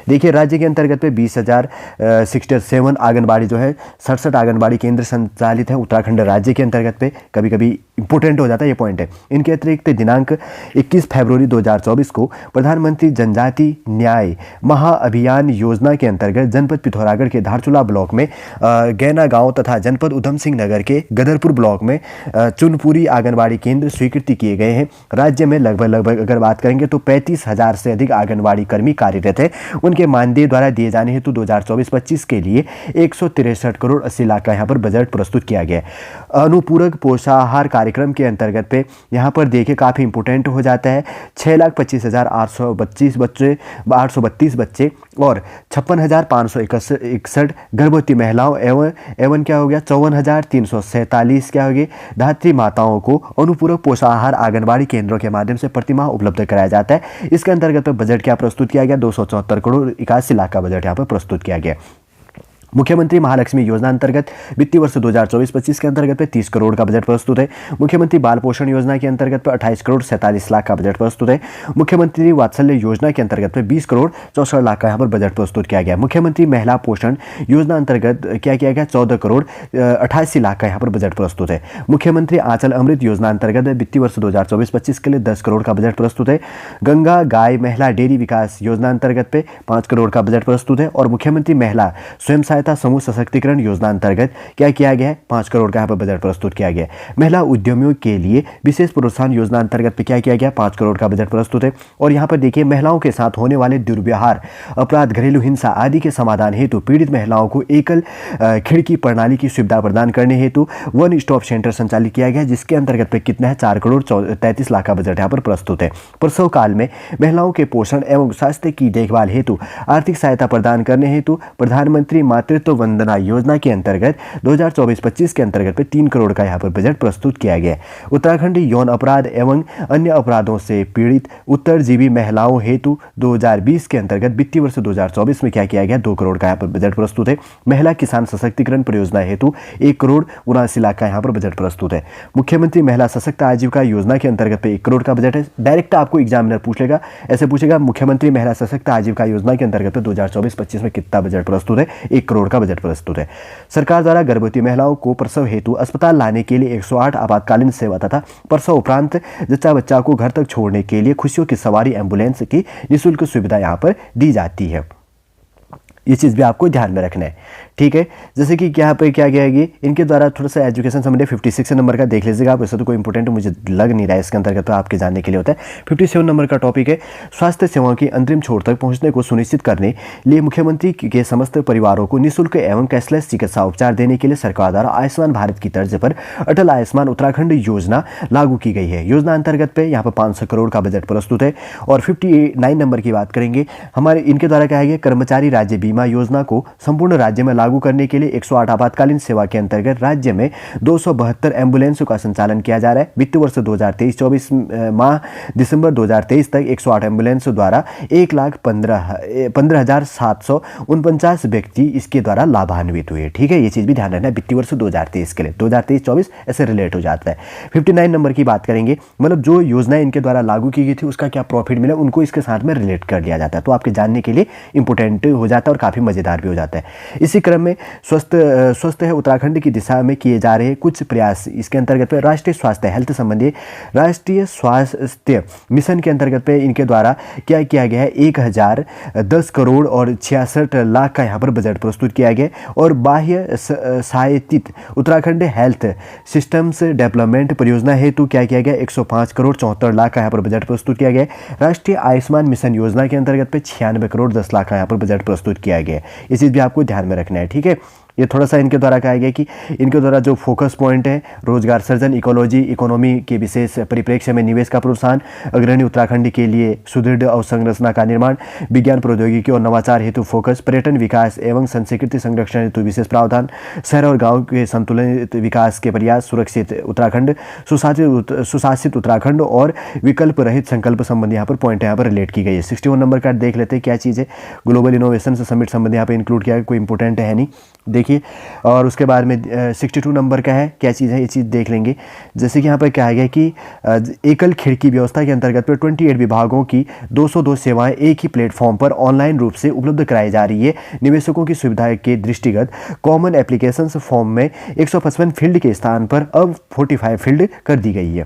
देखिए, राज्य के अंतर्गत पे 20,067 आंगनबाड़ी जो है, 67 आंगनबाड़ी केंद्र संचालित है उत्तराखंड राज्य के अंतर्गत पे। कभी कभी इंपोर्टेंट हो जाता है ये पॉइंट है। इनके अतिरिक्त दिनांक 21 फरवरी 2024 को प्रधानमंत्री जनजाति न्याय महाअभियान योजना के अंतर्गत जनपद पिथौरागढ़ के धारचूला ब्लॉक में गैना गांव तथा जनपद उधम सिंह नगर के गदरपुर ब्लॉक में चुनपुरी आंगनबाड़ी केंद्र स्वीकृति किए गए हैं। राज्य में लगभग अगर बात करेंगे तो 35,000 से अधिक आंगनबाड़ी कर्मी कार्यरत है। उनके मानदेय द्वारा दिए जाने हेतु 2024-25 के लिए 163 करोड़ 80 लाख का यहाँ पर बजट प्रस्तुत किया गया। अनुपूरक पोषाहार कार्यक्रम के अंतर्गत पे यहाँ पर देखिए काफ़ी इंपोर्टेंट हो जाता है। 6,25,832 बच्चे और 56,561 गर्भवती महिलाओं एवं क्या हो गया 54,347 क्या हो गई धात्री माताओं को अनुपूरक पोषाहार आंगनबाड़ी केंद्रों के माध्यम से प्रतिमाह उपलब्ध कराया जाता है। इसके अंतर्गत बजट क्या प्रस्तुत किया गया, 274 करोड़ 81 लाख का बजट यहाँ पर प्रस्तुत किया गया। मुख्यमंत्री महालक्ष्मी योजना अंतर्गत वित्तीय वर्ष 2024-25 के अंतर्गत पे 30 करोड़ का बजट प्रस्तुत है। मुख्यमंत्री बाल पोषण योजना के अंतर्गत पे 28 करोड़ 47 लाख का बजट प्रस्तुत है। मुख्यमंत्री वात्सल्य योजना के अंतर्गत पे 20 करोड़ 64 लाख का यहाँ पर बजट प्रस्तुत किया गया। मुख्यमंत्री महिला पोषण योजना अंतर्गत क्या किया गया, 14 करोड़ 88 लाख का यहाँ पर बजट प्रस्तुत है। मुख्यमंत्री आंचल अमृत योजना अंतर्गत वित्तीय वर्ष 2024-25 के लिए 10 करोड़ का बजट प्रस्तुत है। गंगा गाय महिला डेयरी विकास योजना अंतर्गत पे 5 करोड़ का बजट प्रस्तुत है। और मुख्यमंत्री महिला स्वयं सहायता समूह सशक्तिकरण योजना अंतर्गत क्या किया गया है, 5 करोड़ का यहाँ पर बजट प्रस्तुत किया गया। महिला उद्यमियों के लिए विशेष प्रोत्साहन योजना अंतर्गत क्या किया गया, 5 करोड़ का बजट प्रस्तुत है। और यहाँ पर देखिए महिलाओं के साथ होने वाले दुर्व्यवहार, अपराध, घरेलू हिंसा आदि के समाधान हेतु पीड़ित महिलाओं को एकल खिड़की प्रणाली की सुविधा प्रदान करने हेतु वन स्टॉप सेंटर संचालित किया गया, जिसके अंतर्गत पे कितना है, 4 करोड़ 33 लाख का बजट यहाँ पर प्रस्तुत है। प्रसव काल में महिलाओं के पोषण एवं स्वास्थ्य की देखभाल हेतु आर्थिक सहायता प्रदान करने हेतु प्रधानमंत्री मातृत्व वंदना योजना के अंतर्गत 2024-25 के अंतर्गत पे 3 करोड़ का यहाँ पर बजट प्रस्तुत किया गया। उत्तराखंड यौन अपराध एवं अन्य अपराधों से पीड़ित उत्तरजीवी महिलाओं हेतु 2020 के अंतर्गत वित्तीय वर्ष 2024 में क्या किया गया, 2 करोड़ का यहाँ पर बजट प्रस्तुत है। महिला किसान सशक्तिकरण परियोजना हेतु 1 करोड़ 79 लाख का यहाँ पर बजट प्रस्तुत है। मुख्यमंत्री महिला सशक्त आजीविका योजना के अंतर्गत पे 1 करोड़ का बजट है। डायरेक्ट आपको एग्जामिनर पूछ लेगा, ऐसे पूछेगा मुख्यमंत्री महिला सशक्त आजीविका योजना के अंतर्गत 2024-25 में कितना बजट प्रस्तुत है, 1 करोड़ का बजट प्रस्तुत है। सरकार द्वारा गर्भवती महिलाओं को प्रसव हेतु अस्पताल लाने के लिए 108 आपातकालीन सेवा तथा प्रसव उपरांत जच्चा बच्चा को घर तक छोड़ने के लिए खुशियों की सवारी एम्बुलेंस की निःशुल्क सुविधा यहाँ पर दी जाती है। ये चीज़ भी आपको ध्यान में रखना है, ठीक है। जैसे कि यहाँ पे क्या गया है, इनके द्वारा थोड़ा सा एजुकेशन संबंधी 56 नंबर का देख लीजिएगा आप, वैसे तो कोई इंपॉर्टेंट मुझे लग नहीं रहा है इसके अंतर्गत, तो आपके जानने के लिए होता है। 57 नंबर का टॉपिक है स्वास्थ्य सेवाओं की अंतिम छोर तक पहुँचने को सुनिश्चित करने लिए मुख्यमंत्री के समस्त परिवारों को निःशुल्क एवं कैशलेस चिकित्सा उपचार देने के लिए सरकार द्वारा आयुष्मान भारत की तर्ज पर अटल आयुष्मान उत्तराखंड योजना लागू की गई है। योजना अंतर्गत पे यहाँ पर 500 करोड़ का बजट प्रस्तुत है। और 59 नंबर की बात करेंगे, हमारे इनके द्वारा क्या है, कर्मचारी राज्य बीमा योजना को संपूर्ण राज्य में लागू करने के लिए 108 आपातकालीन सेवा के अंतर्गत राज्य में 272 एम्बुलेंसों का संचालन किया जा रहा है। वित्तीय वर्ष 2023-24 माह दिसंबर 2023 तक 108 एम्बुलेंसों द्वारा 1,15,749 व्यक्ति इसके द्वारा लाभान्वित हुए। ठीक है, ये चीज़ भी ध्यान रखना है वित्तीय वर्ष 2023 के लिए। 2023-24 ऐसे रिलेट हो जाता है। 59 नंबर की बात करेंगे, मतलब जो योजना इनके द्वारा लागू की गई थी उसका क्या प्रॉफिट मिला, उनको इसके साथ में रिलेट कर लिया जाता है, तो आपके जानने के लिए इंपॉर्टेंट हो जाता है और काफ़ी मज़ेदार भी हो जाता है। इसी क्रम में स्वस्थ है उत्तराखंड की दिशा में किए जा रहे कुछ प्रयास, इसके अंतर्गत पे राष्ट्रीय स्वास्थ्य हेल्थ संबंधी राष्ट्रीय स्वास्थ्य मिशन के अंतर्गत पे इनके द्वारा क्या किया गया है, 1010 करोड़ और 66 लाख का यहाँ पर बजट प्रस्तुत किया गया और बाह्य सहायतित उत्तराखंड हेल्थ सिस्टम्स डेवलपमेंट परियोजना हेतु क्या किया गया, 105 करोड़ 74 लाख का यहाँ पर बजट प्रस्तुत किया गया। राष्ट्रीय आयुष्मान मिशन योजना के अंतर्गत पे 96 करोड़ 10 लाख का यहाँ पर बजट प्रस्तुत किया गया है। ये चीज़ भी आपको ध्यान में रखना है। ठीक है, ये थोड़ा सा इनके द्वारा कहा गया कि इनके द्वारा जो फोकस पॉइंट है, रोजगार सृजन, इकोनॉमी के विशेष परिप्रेक्ष्य में निवेश का प्रोत्साहन, अग्रणी उत्तराखंड के लिए सुदृढ़ अवसंरचना का निर्माण, विज्ञान प्रौद्योगिकी और नवाचार हेतु फोकस, पर्यटन विकास एवं संस्कृति संरक्षण हेतु विशेष प्रावधान, शहर और गाँव के संतुलित विकास के प्रयास, सुरक्षित उत्तराखंड, सुशासित उत्तराखंड और विकल्प रहित संकल्प संबंधी यहाँ पर पॉइंट यहाँ पर रिलेट की गई है। 61 नंबर का देख लेते हैं क्या चीज़ है, ग्लोबल इनोवेशन समिट संबंधी यहाँ पर इंक्लूड किया है, कोई इंपॉर्टेंट है नहीं, देखिए। और उसके बाद में 62 नंबर का है, क्या चीज़ है ये चीज़ देख लेंगे। जैसे कि यहाँ पर कहा गया कि एकल खिड़की व्यवस्था के अंतर्गत पर 28 विभागों की 202 सेवाएं एक ही प्लेटफॉर्म पर ऑनलाइन रूप से उपलब्ध कराई जा रही है। निवेशकों की सुविधा के दृष्टिगत कॉमन एप्लीकेशंस फॉर्म में 155 फील्ड के स्थान पर अब 45 फील्ड कर दी गई है,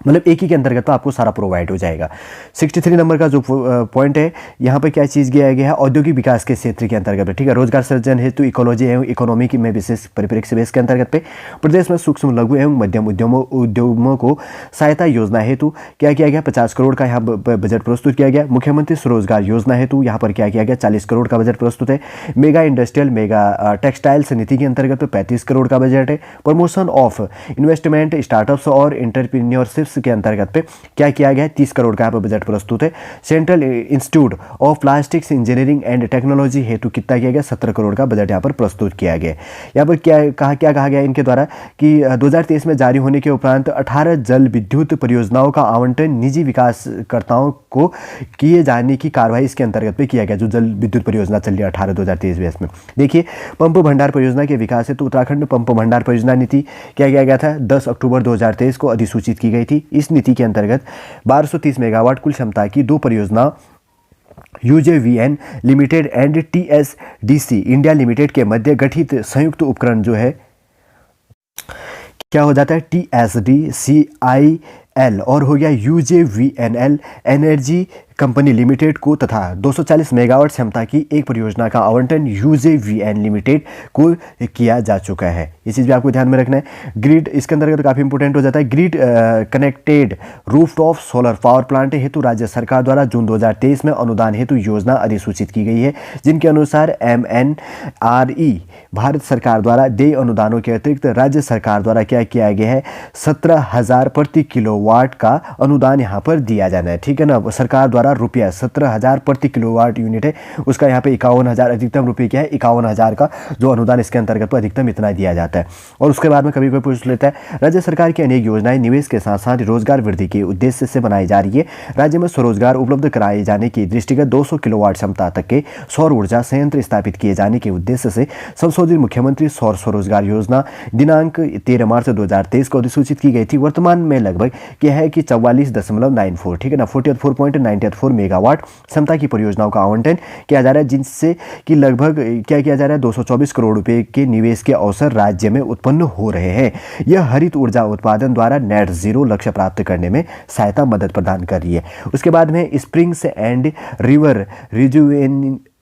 मतलब एक ही के अंतर्गत तो आपको सारा प्रोवाइड हो जाएगा। 63 नंबर का जो पॉइंट है यहाँ पर क्या चीज़ किया गया है, औद्योगिक विकास के क्षेत्र के अंतर्गत, ठीक है, रोजगार सृजन हेतु इकोलॉजी एवं इकोनॉमी की में विशेष परिप्रेक्ष्य बेस के अंतर्गत पे प्रदेश में सूक्ष्म लघु एवं मध्यम उद्योगों को सहायता योजना हेतु क्या किया गया, 50 करोड़ का यहाँ बजट प्रस्तुत किया गया। मुख्यमंत्री स्वरोजगार योजना हेतु यहाँ पर क्या किया गया, 40 करोड़ का बजट प्रस्तुत है। मेगा इंडस्ट्रियल मेगा टेक्सटाइल्स नीति के अंतर्गत 35 करोड़ का बजट है। प्रमोशन ऑफ इन्वेस्टमेंट स्टार्टअप्स और एंटरप्रेन्योरशिप के अंतर्गत पे क्या किया गया है, 30 करोड़ का यहाँ पर बजट प्रस्तुत है। Central institute of plastics engineering and technology हेतु कितना किया गया, 17 करोड़ का बजट यहाँ पर प्रस्तुत किया गया। यहाँ पर क्या कहा गया इनके द्वारा कि 2023 में जारी होने के उपरांत 18 जल विद्युत परियोजनाओं का आवंटन निजी विकासकर्ताओं को किए जाने की कार्रवाई इसके अंतर्गत पे किया गया। जो जल विद्युत परियोजना चल रही है 2023 में, देखिए पंप भंडार परियोजना के विकास हेतु उत्तराखंड पंप भंडार परियोजना नीति क्या किया गया था, 10 अक्टूबर 2023 को अधिसूचित की गई थी। इस नीति के अंतर्गत 1230 मेगावाट कुल क्षमता की 2 परियोजना UJVN limited and TSDC India limited के मध्य गठित संयुक्त उपक्रम जो है क्या हो जाता है, TSDCIL और हो गया UJVNL एनर्जी कंपनी लिमिटेड को तथा 240 मेगावाट क्षमता की एक परियोजना का आवंटन UJVN लिमिटेड को किया जा चुका है। ये चीज़ भी आपको ध्यान में रखना है। ग्रिड इसके अंतर्गत काफ़ी इंपॉर्टेंट हो जाता है। Grid connected rooftop solar power plant हेतु राज्य सरकार द्वारा जून 2023 में अनुदान हेतु योजना अधिसूचित की गई है, जिनके अनुसार MNRE भारत सरकार द्वारा देय अनुदानों के अतिरिक्त राज्य सरकार द्वारा क्या किया गया है, 17,000 प्रति किलोवाट का अनुदान यहाँ पर दिया जाना है। ठीक है ना, सरकार द्वारा रुपया 17,000 प्रति किलोवाट यूनिट है, उसका यहाँ पे 51,000 अधिकतम रुपये क्या है, 51,000 का जो अनुदान इसके अंतर्गत तो अधिकतम इतना दिया जाता है। और उसके बाद में कभी कोई पूछ लेता है, राज्य सरकार की अनेक योजनाएं निवेश के साथ साथ रोजगार वृद्धि के उद्देश्य से बनाई जा रही है। राज्य में स्वरोजगार उपलब्ध कराए जाने की दृष्टिगत 200 किलोवाट क्षमता तक के सौर ऊर्जा संयंत्र स्थापित किए जाने के उद्देश्य से संशोधित मुख्यमंत्री सौर स्वरोजगार योजना दिनांक 13 मार्च 2023 को अधिसूचित की गई थी। वर्तमान में लगभग क्या है कि 44.94, ठीक है ना, 44.94 मेगावाट क्षमता की परियोजनाओं का आवंटन किया जा रहा है, जिनसे कि लगभग क्या किया जा रहा है, 224 करोड़ रुपए के निवेश के अवसर राज्य में उत्पन्न हो रहे हैं। यह हरित ऊर्जा उत्पादन द्वारा नेट जीरो लक्ष्य प्राप्त करने में सहायता मदद प्रदान कर रही है। उसके बाद में स्प्रिंग्स एंड रिवर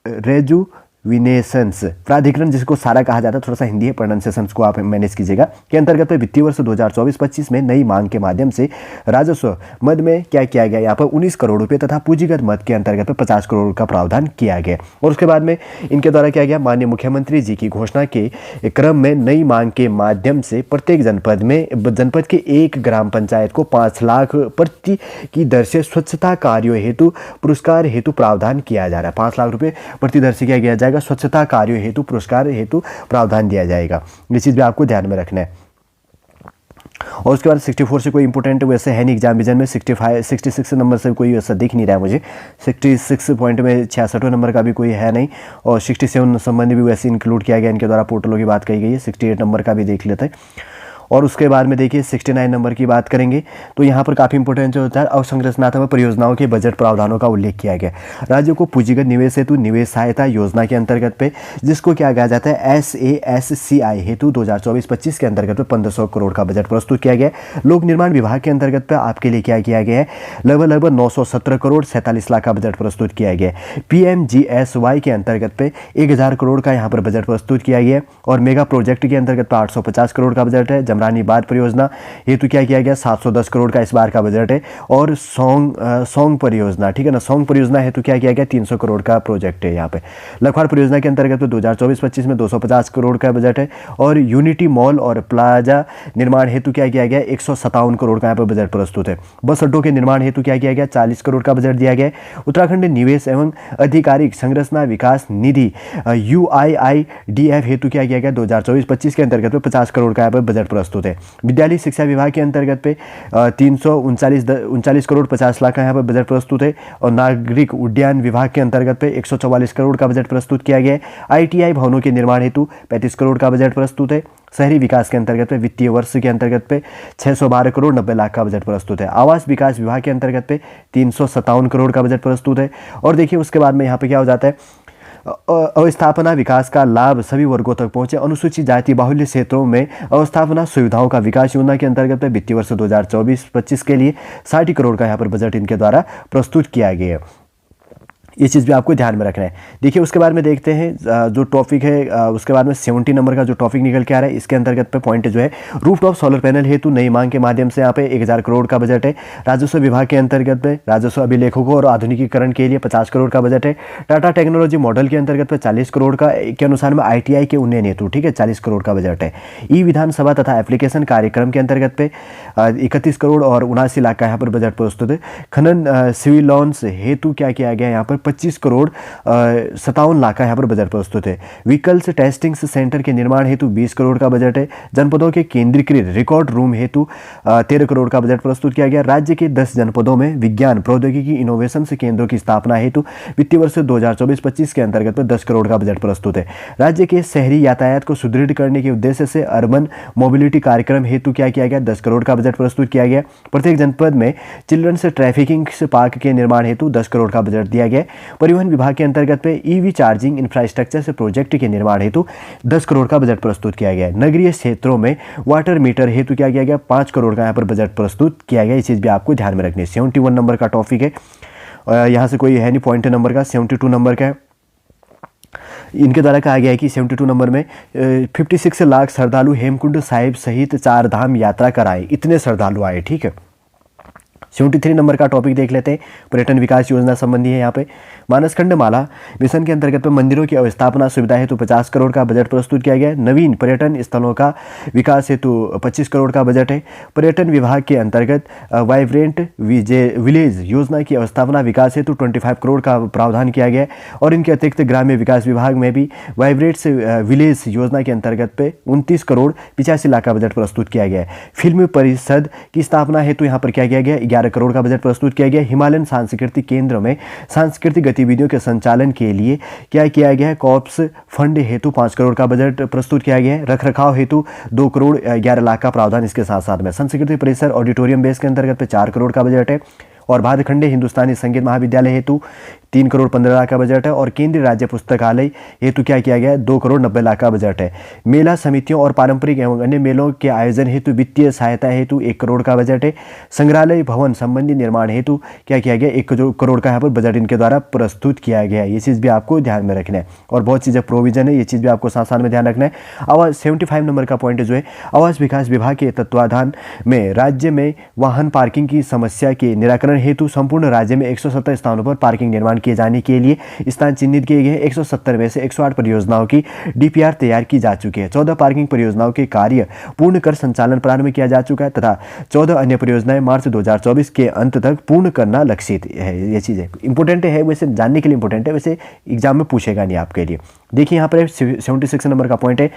रेजुविनेशंस प्राधिकरण, जिसको सारा कहा जाता है, थोड़ा सा हिंदी है, प्रोनाउंसिएशंस को आप मैनेज कीजिएगा, के अंतर्गत वित्तीय वर्ष 2024-25 में नई मांग के माध्यम से राजस्व मद में क्या किया गया, यहाँ पर 19 करोड़ रुपए तथा पूंजीगत मद के अंतर्गत 50 करोड़ का प्रावधान किया गया। और उसके बाद में इनके द्वारा किया गया, माननीय मुख्यमंत्री जी की घोषणा के क्रम में नई मांग के माध्यम से प्रत्येक जनपद के एक ग्राम पंचायत को 5 लाख प्रति की दर से स्वच्छता कार्यों हेतु पुरस्कार हेतु प्रावधान किया जा रहा है। 5 लाख रुपये प्रति दर से किया गया जाएगा। जाएगा, स्वच्छता कार्यों हेतु पुरस्कार हेतु प्रावधान दिया जाएगा। ये चीज़ भी आपको ध्यान में रखना है। और उसके बाद 64 से कोई इंपॉर्टेंट वैसे है नहीं एग्जाम विजन में। 66 नंबर से कोई वैसा दिख नहीं रहा है मुझे। 66 पॉइंट में 66वें नंबर का भी कोई है नहीं, और 67 संबंधी भी वैसे इंक्लूड किया गया, इनके द्वारा पोर्टलों की बात कही गई है। 68 नंबर का भी देख लेते हैं। और उसके बाद में देखिए 69 नंबर की बात करेंगे तो यहाँ पर काफ़ी इंपॉर्टेंट जो होता है, अवसंरचनात्मक परियोजनाओं के बजट प्रावधानों का उल्लेख किया गया। राज्यों को पूंजीगत निवेश हेतु निवेश सहायता योजना के अंतर्गत पे, जिसको क्या कहा जाता है SASCI हेतु 2024-25 के अंतर्गत पे 1500 करोड़ का बजट प्रस्तुत किया गया। लोक निर्माण विभाग के अंतर्गत पे आपके लिए क्या किया गया है, लगभग 917 करोड़ 47 लाख का बजट प्रस्तुत किया गया। PMGSY के अंतर्गत पे 1000 करोड़ का यहाँ पर बजट प्रस्तुत किया गया। और मेगा प्रोजेक्ट के अंतर्गत पे 850 करोड़ का बजट है। जमरानी बांध परियोजना हेतु क्या किया गया, 710 करोड़ का इस बार का बजट है। और सोंग परियोजना, ठीक है ना, सोंग परियोजना हेतु क्या किया गया, 300 करोड़ का प्रोजेक्ट है यहाँ पे। लखवाड़ परियोजना के अंतर्गत 2024-25 में 250 करोड़ का बजट है। और यूनिटी मॉल और प्लाजा निर्माण हेतु क्या किया गया, 157 करोड़ का यहाँ पर बजट प्रस्तुत है। बस अड्डों के निर्माण हेतु क्या किया गया, 40 करोड़ का बजट दिया गया। उत्तराखंड निवेश एवं आधिकारिक संरचना विकास निधि UIIDF हेतु क्या किया गया, 2024-25 के अंतर्गत 50 करोड़ का यहाँ पर बजट प्रस्तुत है। विद्यालय शिक्षा विभाग के अंतर्गत पे 339 करोड़ 50 लाख का यहाँ पर बजट प्रस्तुत है। और नागरिक उड्डयन विभाग के अंतर्गत पे 144 करोड़ का बजट प्रस्तुत किया गया है। ITI भवनों के निर्माण हेतु 35 करोड़ का बजट प्रस्तुत है। शहरी विकास के अंतर्गत पे वित्तीय वर्ष के अंतर्गत पे 612 करोड़ 90 लाख का बजट प्रस्तुत है। आवास विकास विभाग के अंतर्गत पे 357 करोड़ का बजट प्रस्तुत है। और देखिए उसके बाद में यहाँ पे क्या हो जाता है, अवस्थापना विकास का लाभ सभी वर्गों तक पहुंचे। अनुसूचित जाति बाहुल्य क्षेत्रों में अवस्थापना सुविधाओं का विकास योजना के अंतर्गत वित्तीय वर्ष 2024-25 के लिए 60 करोड़ का यहाँ पर बजट इनके द्वारा प्रस्तुत किया गया है। ये चीज़ भी आपको ध्यान में रखना है। देखिए उसके बाद में देखते हैं जो टॉपिक है, उसके बाद में 70 नंबर का जो टॉपिक निकल के आ रहा है, इसके अंतर्गत पे पॉइंट जो है, रूफटॉप सोलर पैनल हेतु नई मांग के माध्यम से यहाँ पे 1000 करोड़ का बजट है। राजस्व विभाग के अंतर्गत पे राजस्व अभिलेखों और आधुनिकीकरण के लिए 50 करोड़ का बजट है। टाटा टेक्नोलॉजी मॉडल के अंतर्गत पे 40 करोड़ का के अनुसार में ITI के उन्नयन हेतु, ठीक है, 40 करोड़ का बजट है। ई विधानसभा तथा एप्लीकेशन कार्यक्रम के अंतर्गत पे 31 करोड़ और 79 लाख का यहाँ पर बजट प्रस्तुत है। खनन सिविल लॉन्स हेतु क्या किया गया, यहाँ पर 25 करोड़ 57 लाख का यहाँ पर बजट प्रस्तुत है। व्हीकल्स टेस्टिंग सेंटर के निर्माण हेतु 20 करोड़ का बजट है। जनपदों के केंद्रीकृत रिकॉर्ड रूम हेतु 13 करोड़ का बजट प्रस्तुत किया गया। राज्य के 10 जनपदों में विज्ञान प्रौद्योगिकी इनोवेशन केंद्रों की स्थापना हेतु वित्तीय वर्ष 2024-25 के अंतर्गत 10 करोड़ का बजट प्रस्तुत है। राज्य के शहरी यातायात को सुदृढ़ करने के उद्देश्य से अर्बन मोबिलिटी कार्यक्रम हेतु क्या किया गया, 10 करोड़ का बजट प्रस्तुत किया गया। प्रत्येक जनपद में चिल्ड्रंस ट्रैफिकिंग पार्क के निर्माण हेतु 10 करोड़ का बजट दिया गया। परिवहन विभाग के अंतर्गत पे EV चार्जिंग इंफ्रास्ट्रक्चर से प्रोजेक्ट के निर्माण हेतु 10 करोड़ का बजट प्रस्तुत किया गया। नगरीय क्षेत्रों में वाटर मीटर हेतु क्या किया गया, 5 करोड़ का यहाँ पर बजट प्रस्तुत किया गया। ये चीज़ भी आपको ध्यान में रखनी है। 71 नंबर का टॉपिक है, यहाँ से कोई है नहीं पॉइंट नंबर का, 72 नंबर का है। इनके द्वारा कहा गया है कि 72 नंबर में 56 लाख श्रद्धालु हेमकुंड साहिब सहित 4 धाम यात्रा कराए, इतने श्रद्धालु आए, ठीक है। 73 नंबर का टॉपिक देख लेते हैं, पर्यटन विकास योजना संबंधी है। यहाँ पे मानसखंड माला मिशन के अंतर्गत पे मंदिरों की अवस्थापना सुविधा हेतु 50 करोड़ का बजट प्रस्तुत किया गया है। नवीन पर्यटन स्थलों का विकास हेतु 25 करोड़ का बजट है। पर्यटन विभाग के अंतर्गत वाइब्रेंट विलेज योजना की अवस्थापना विकास हेतु 25 करोड़ का प्रावधान किया गया है। और इनके अतिरिक्त ग्राम्य विकास विभाग में भी वाइब्रेंट विलेज योजना के अंतर्गत पे 29 करोड़ 85 लाख का बजट प्रस्तुत किया गया है। फिल्म परिषद की स्थापना हेतु यहाँ पर क्या किया गया, 11 करोड़ का बजट प्रस्तुत किया गया। हिमालयन सांस्कृतिक केंद्र में सांस्कृतिक गतिविधियों के संचालन के लिए क्या किया गया है, कॉर्प्स फंड हेतु 5 करोड़ का बजट प्रस्तुत किया गया है। रखरखाव हेतु 2 करोड़ 11 लाख का प्रावधान इसके साथ साथ में। संस्कृति परिसर ऑडिटोरियम बेस के अंतर्गत पे 4 करोड़ का बजट है। और भादखंडे हिंदुस्तानी संगीत महाविद्यालय हेतु 3 करोड़ 15 लाख का बजट है। और केंद्रीय राज्य पुस्तकालय हेतु क्या किया गया है, 2 करोड़ 90 लाख का बजट है। मेला समितियों और पारंपरिक एवं अन्य मेलों के आयोजन हेतु वित्तीय सहायता हेतु 1 करोड़ का बजट है। संग्रहालय भवन संबंधी निर्माण हेतु क्या किया गया, 1 करोड़ का यहाँ पर बजट इनके द्वारा प्रस्तुत किया गया है। ये चीज़ भी आपको ध्यान में रखना है। और बहुत चीज़ें प्रोविजन है, ये चीज़ भी आपको साथ साथ में ध्यान रखना है। आवास 75 नंबर का पॉइंट जो है, आवास विकास विभाग के तत्वाधान में राज्य में वाहन पार्किंग की समस्या के निराकरण हेतु संपूर्ण राज्य में 170 स्थानों पर पार्किंग निर्माण किए जाने के लिए स्थान चिन्हित किए गए हैं। 170 में से 108 परियोजनाओं की DPR तैयार की जा चुकी है। 14 पार्किंग परियोजनाओं के कार्य पूर्ण कर संचालन प्रारंभ किया जा चुका है तथा 14 अन्य परियोजनाएं मार्च 2024 के अंत तक पूर्ण करना लक्षित है। ये चीज़ें इंपॉर्टेंट है, वैसे जानने के लिए इंपॉर्टेंट है, वैसे एग्जाम में पूछेगा नहीं आपके लिए। देखिए यहाँ पर 76 नंबर का पॉइंट है,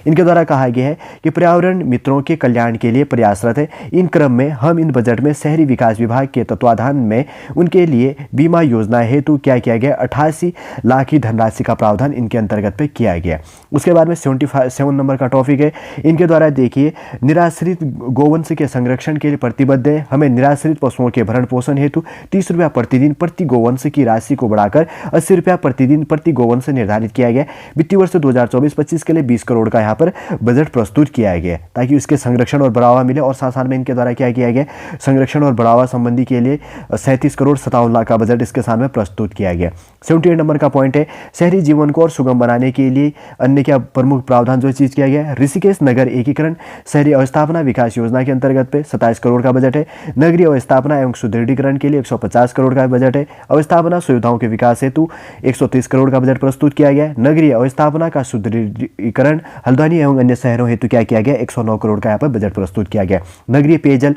इनके द्वारा कहा गया है कि पर्यावरण मित्रों के कल्याण के लिए प्रयासरत है। इन क्रम में हम इन बजट में शहरी विकास विभाग के तत्वाधान में उनके लिए बीमा योजना हेतु क्या किया गया, 88 लाख की धनराशि का प्रावधान इनके अंतर्गत पे किया गया। उसके बाद में 77 नंबर का टॉपिक है, इनके द्वारा देखिए निराश्रित गोवंश के संरक्षण के लिए प्रतिबद्ध है। हमें निराश्रित पशुओं के भरण पोषण हेतु 30 रुपया प्रतिदिन प्रति गोवंश की राशि को बढ़ाकर 80 रुपया प्रतिदिन प्रति गोवंश निर्धारित किया गया। वित्तीय वर्ष 2024-25 के लिए 20 करोड़ का यहाँ पर बजट प्रस्तुत किया गया ताकि उसके संरक्षण और बढ़ावा मिले। और साथ साथ में इनके द्वारा क्या किया गया, संरक्षण और बढ़ावा संबंधी के लिए 37 करोड़ 57 लाख का बजट इसके साथ में प्रस्तुत किया गया। 78 नंबर का पॉइंट है, शहरी जीवन को और सुगम बनाने के लिए अन्य क्या प्रमुख प्रावधान जो चीज किया गया है, ऋषिकेश नगर एकीकरण शहरी अवस्थापना विकास योजना के अंतर्गत पे 27 करोड़ का बजट है। नगरीय अवस्थापना एवं सुदृढ़ीकरण के लिए 150 करोड़ का बजट है। अवस्थापना सुविधाओं के विकास हेतु 130 करोड़ का बजट प्रस्तुत किया गया है। नगरीय अवस्थापना का सुदृढ़ीकरण हल्द्वानी एवं अन्य शहरों हेतु क्या किया गया, 109 करोड़ का यहाँ पर बजट प्रस्तुत किया गया। नगरीय पेयजल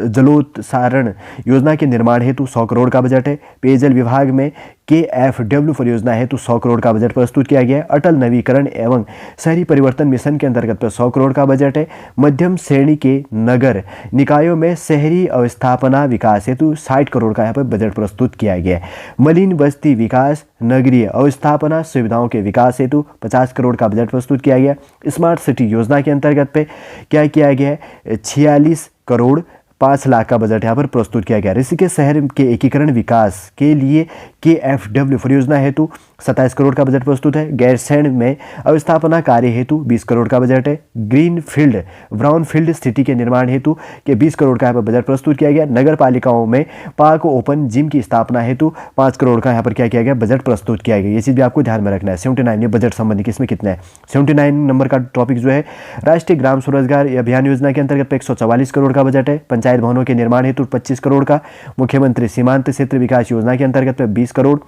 जलोत्सारण योजना के निर्माण हेतु 100 करोड़ का बजट है। पेयजल विभाग में KFW परियोजना हेतु 100 करोड़ का बजट प्रस्तुत किया गया है। अटल नवीकरण एवं शहरी परिवर्तन मिशन के अंतर्गत 100 करोड़ का बजट है। मध्यम श्रेणी के नगर निकायों में शहरी अवस्थापना विकास हेतु 60 करोड़ का यहाँ पर बजट प्रस्तुत किया गया है। मलिन बस्ती विकास नगरीय अवस्थापना सुविधाओं के विकास हेतु 50 करोड़ का बजट प्रस्तुत किया गया। स्मार्ट सिटी योजना के अंतर्गत पे क्या किया गया है, 46 करोड़ 5 लाख का बजट यहाँ पर प्रस्तुत किया गया। ऋषिकेश शहर के एकीकरण विकास के लिए KFW परियोजना हेतु 27 करोड़ का बजट प्रस्तुत है। गैरसैंण में अवस्थापना कार्य हेतु 20 करोड़ का बजट है। Green field brown field city के निर्माण हेतु के 20 करोड़ का यहाँ पर बजट प्रस्तुत किया गया। नगर पालिकाओं में पार्क ओपन जिम की स्थापना हेतु 5 करोड़ का यहाँ पर क्या किया गया, बजट प्रस्तुत किया गया। ये चीज़ भी आपको ध्यान में रखना है। 79 ये बजट संबंधी किसमें कितना है। 79 नंबर का टॉपिक जो है, राष्ट्रीय ग्राम स्वरोजगार अभियान योजना के अंतर्गत 144 करोड़ का बजट है। पंचायत भवनों के निर्माण हेतु 25 करोड़ का। मुख्यमंत्री सीमांत क्षेत्र विकास योजना के अंतर्गत 20 करोड़।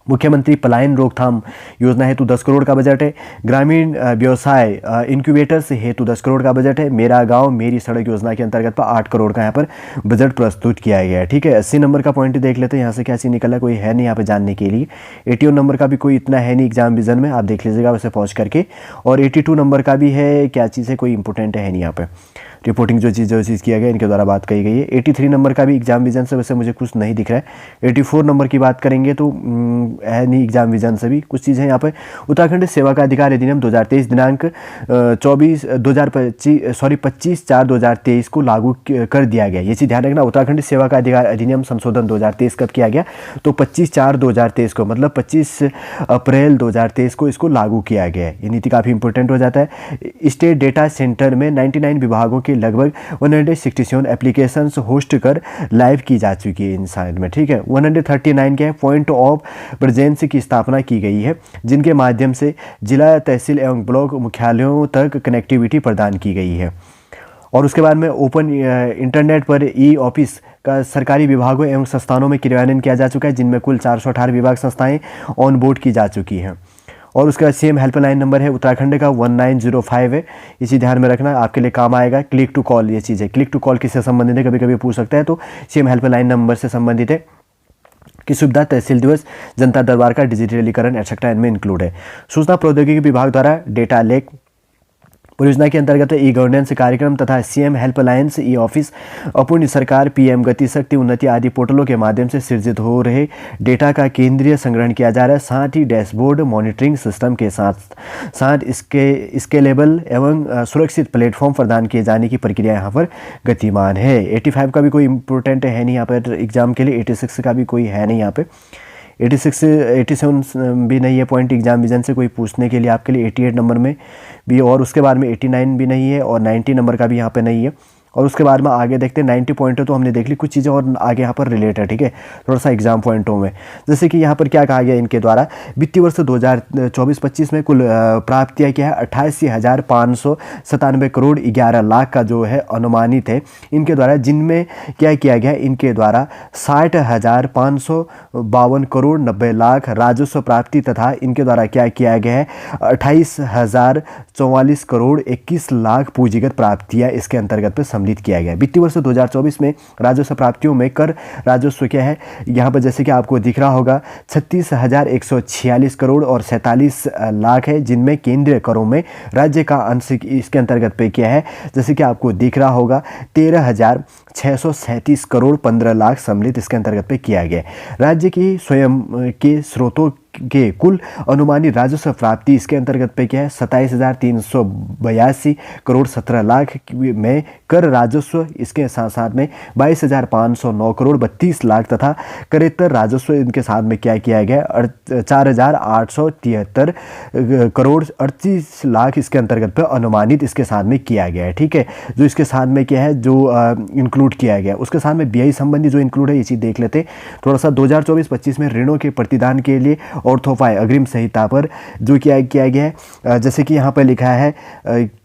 मुख्यमंत्री पलायन रोकथाम योजना हेतु 10 करोड़ का बजट है। ग्रामीण व्यवसाय इंक्यूबेटर्स हेतु 10 करोड़ का बजट है। मेरा गांव मेरी सड़क योजना के अंतर्गत 8 करोड़ का यहाँ पर बजट प्रस्तुत किया गया है। ठीक है, 80 नंबर का पॉइंट देख लेते हैं, यहाँ से क्या चीज़ निकला, कोई है नहीं यहाँ पे जानने के लिए। 81 नंबर का भी कोई इतना है नहीं एग्जाम विजन में, आप देख लीजिएगा वैसे पहुँच करके। और 82 नंबर का भी है, क्या चीज़ है, कोई इंपॉर्टेंट है नहीं यहाँ पे। रिपोर्टिंग जो चीज़ किया गया इनके द्वारा बात कही गई है। 83 नंबर का भी एग्जाम विजन से वैसे मुझे कुछ नहीं दिख रहा है। 84 नंबर की बात करेंगे तो है नहीं एग्जाम विजन से भी कुछ चीज़ें यहाँ पे। उत्तराखंड सेवा का अधिकार अधिनियम 2023 दिनांक 25/4/2023 को लागू कर दिया गया। ये चीज़ ध्यान रखना, उत्तराखंड सेवा का अधिकार अधिनियम संशोधन 2023 कब किया गया, तो 25/4/2023 को, मतलब 25 अप्रैल 2023 को इसको लागू किया गया है। ये नीति काफ़ी इंपॉर्टेंट हो जाता है। स्टेट डेटा सेंटर में 99 विभागों के लगभग 167 एप्लीकेशंस होस्ट कर लाइव की जा चुकी है इन साइड में। ठीक है, 139 के पॉइंट ऑफ प्रेजेंस की स्थापना की गई है, जिनके माध्यम से जिला तहसील एवं ब्लॉक मुख्यालयों तक कनेक्टिविटी प्रदान की गई है। और उसके बाद में ओपन इंटरनेट पर ई-ऑफिस का सरकारी विभागों एवं संस्थानों में क्रियान्वयन किया जा चुका है, जिनमें कुल 418 विभाग संस्थाएं ऑन बोर्ड की जा चुकी हैं। और उसका CM हेल्पलाइन नंबर है उत्तराखंड का 1905 है। इसी ध्यान में रखना, आपके लिए काम आएगा। क्लिक टू कॉल ये चीज़ है, क्लिक टू कॉल किससे संबंधित है, कभी कभी पूछ सकता है, तो CM हेल्पलाइन नंबर से संबंधित है। की सुविधा तहसील दिवस, जनता दरबार का डिजिटलीकरण एटसेट्रा इनमें इंक्लूड है। सूचना प्रौद्योगिकी विभाग द्वारा डेटा लेक परियोजना के अंतर्गत ई गवर्नेंस कार्यक्रम तथा CM हेल्पलाइंस ई ऑफिस अपूर्ण सरकार PM गति शक्ति उन्नति आदि पोर्टलों के माध्यम से सृजित हो रहे डेटा का केंद्रीय संग्रहण किया जा रहा है। साथ ही डैशबोर्ड मॉनिटरिंग सिस्टम के साथ साथ इसके स्केलेबल एवं सुरक्षित प्लेटफॉर्म प्रदान किए जाने की प्रक्रिया यहाँ पर गतिमान है। 85 का भी कोई इंपॉर्टेंट है नहीं यहाँ पर एग्जाम के लिए। 86 का भी कोई है नहीं यहाँ पे। 86 87 भी नहीं है पॉइंट एग्जाम विजन से कोई पूछने के लिए आपके लिए। 88 नंबर में भी, और उसके बाद में 89 भी नहीं है, और 90 नंबर का भी यहाँ पे नहीं है। और उसके बाद में आगे देखते हैं 90 पॉइंट है तो हमने देख ली कुछ चीज़ें और आगे यहाँ पर रिलेट है। ठीक है, थोड़ा सा एग्जाम पॉइंटों में, जैसे कि यहाँ पर क्या कहा गया इनके द्वारा, वित्तीय वर्ष 2024-25 में कुल प्राप्तियाँ क्या है, 88,597 करोड़ 11 लाख का जो है अनुमानित है इनके द्वारा, जिनमें क्या किया गया, इनके द्वारा 60,552 करोड़ 90 लाख राजस्व प्राप्ति तथा इनके द्वारा क्या किया गया है 28,044 करोड़ 21 लाख पूंजीगत प्राप्तियाँ इसके अंतर्गत पे सम्मिलित किया गया। वित्तीय वर्ष 2024 में राजस्व प्राप्तियों में कर राजस्व क्या है, यहाँ पर जैसे कि आपको दिख रहा होगा 36,146 करोड़ और 47 लाख है, जिनमें केंद्रीय करों में राज्य का अंश इसके अंतर्गत पे क्या है, जैसे कि आपको दिख रहा होगा 13,637 करोड़ 15 लाख सम्मिलित इसके अंतर्गत पे किया गया। राज्य की स्वयं के स्रोतों के कुल अनुमानित राजस्व प्राप्ति इसके अंतर्गत पे क्या है 27,382 करोड़ 17 लाख में कर राजस्व इसके साथ साथ में 22,509 करोड़ 32 लाख तथा करेत्तर राजस्व इनके साथ में क्या किया गया 4,873 करोड़ 38 लाख इसके अंतर्गत पे अनुमानित इसके साथ में किया गया है। ठीक है, जो इसके साथ में क्या है जो इंक्लूड किया गया, उसके साथ में व्यय संबंधी जो इंक्लूड है ये चीज़ देख लेते थोड़ा सा। 2024-25 में ऋणों के प्रतिदान के लिए ऑर्थोफाई अग्रिम संहिता पर जो किया गया है, जैसे कि यहाँ पर लिखा है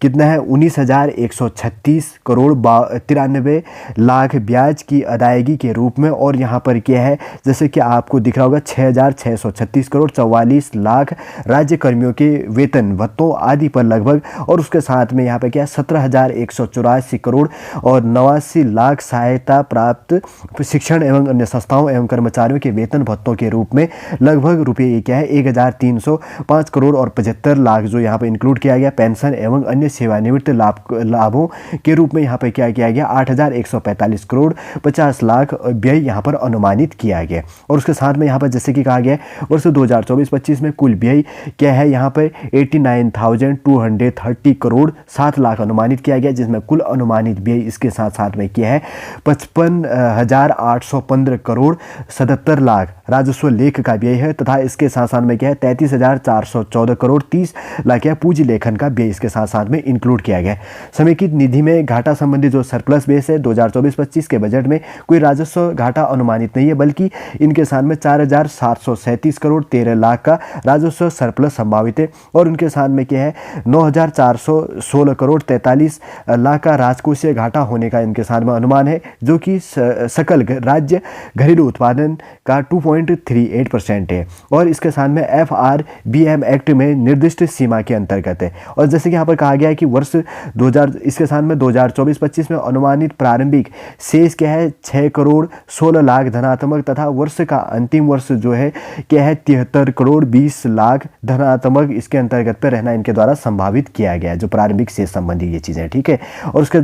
कितना है 19,136 करोड़ 93 लाख ब्याज की अदायगी के रूप में, और यहाँ पर क्या है जैसे कि आपको दिख रहा होगा 6,636 करोड़ 44 लाख राज्य कर्मियों के वेतन भत्तों आदि पर लगभग, और उसके साथ में यहाँ पर क्या है 17,184 करोड़ और 89 लाख सहायता प्राप्त शिक्षण एवं अन्य संस्थाओं एवं कर्मचारियों के वेतन भत्तों के रूप में लगभग रुपये क्या है 1,305 करोड़ और 75 लाख जो यहाँ पर इंक्लूड किया गया। पेंशन एवं अन्य सेवानिवृत्त लाभों के रूप में यहाँ पर क्या किया गया 8,145 करोड़ 50 लाख व्यय यहाँ पर अनुमानित किया गया। और उसके साथ में यहाँ पर जैसे कि कहा गया वर्ष 2024-25 में कुल व्यय क्या है यहाँ पर 89,230 करोड़ 7 लाख अनुमानित किया गया, जिसमें कुल अनुमानित व्यय इसके साथ साथ में क्या है 55,815 करोड़ 77 लाख राजस्व लेख का व्यय है, तथा इसके साथ साथ में क्या है 33,414 करोड़ 30 लाख पूंजी लेखन का व्यय इसके साथ साथ में इंक्लूड किया गया। समेकित निधि में घाटा संबंधी जो सरप्लस बेस है 2024-25 के बजट में कोई राजस्व घाटा अनुमानित नहीं है, बल्कि इनके साथ में 4,737 करोड़ 13 लाख का राजस्व सरप्लस संभावित है, और उनके साथ में क्या है 9,416 करोड़ 43 लाख का राजकोषीय घाटा होने का इनके साथ में अनुमान है, जो कि सकल राज्य घरेलू उत्पादन का 2.38% है, और इसके साथ में FRBM एक्ट में निर्दिष्ट सीमा के अंतर्गत है। और जैसे कि यहाँ पर कहा गया है कि वर्ष 2000 इसके साथ में 2024-25 में अनुमानित प्रारंभिक शेष क्या है 6 करोड़ 16 लाख धनात्मक, तथा वर्ष का अंतिम वर्ष जो है क्या है 73 करोड़ 20 लाख धनात्मक इसके अंतर्गत पर रहना इनके द्वारा संभावित किया गया है, जो प्रारंभिक शेष संबंधी ये चीज़ें। ठीक है, और उसके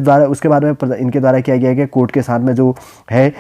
बाद में इनके द्वारा किया गया कि कोर्ट के साथ में जो है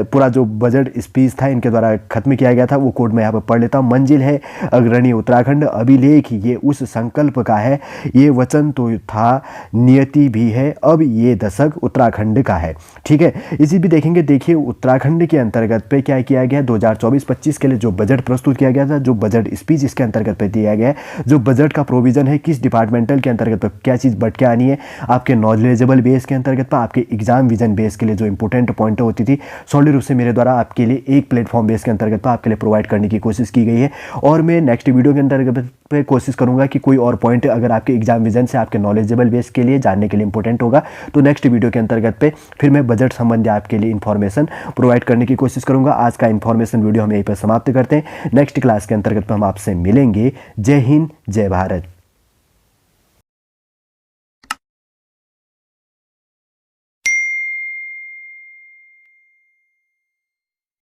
पूरा जो बजट स्पीच था इनके द्वारा खत्म किया गया था, वो कोर्ट में यहाँ पर पढ़ लेता हूँ। मंजिल है अग्रणी उत्तराखंड, अभिलेख ये उस संकल्प का है, ये वचन तो था नियति भी है, अब ये दशक उत्तराखंड का है। ठीक है, इसी भी देखेंगे। देखिए उत्तराखंड के अंतर्गत पे क्या किया गया 2024-25 के लिए जो बजट प्रस्तुत किया गया था, जो बजट स्पीच इसके अंतर्गत पे दिया गया है, जो बजट का प्रोविजन है किस डिपार्टमेंटल के अंतर्गत पे क्या चीज़ बढ़ के आनी है, आपके नॉलेजेबल बेस के अंतर्गत पर आपके एग्जाम विजन बेस के लिए जो इंपॉर्टेंट पॉइंट होती थी सॉलिड रूप से मेरे द्वारा आपके लिए एक प्लेटफॉर्म बेस के अंतर्गत पर आपके लिए प्रोवाइड करने की कोशिश की गई है। और मैं नेक्स्ट वीडियो के अंतर्गत पे कोशिश करूंगा कि कोई और पॉइंट अगर आपके एग्जाम विजन से आपके नॉलेजेबल बेस के लिए जानने के लिए इंपॉर्टेंट होगा तो नेक्स्ट वीडियो के अंतर्गत पे फिर मैं बजट संबंधी आपके लिए इन्फॉर्मेशन प्रोवाइड करने की कोशिश करूंगा। आज का इन्फॉर्मेशन वीडियो हम यहीं पर समाप्त करते हैं। नेक्स्ट क्लास के अंतर्गत हम आपसे मिलेंगे। जय हिंद, जय भारत।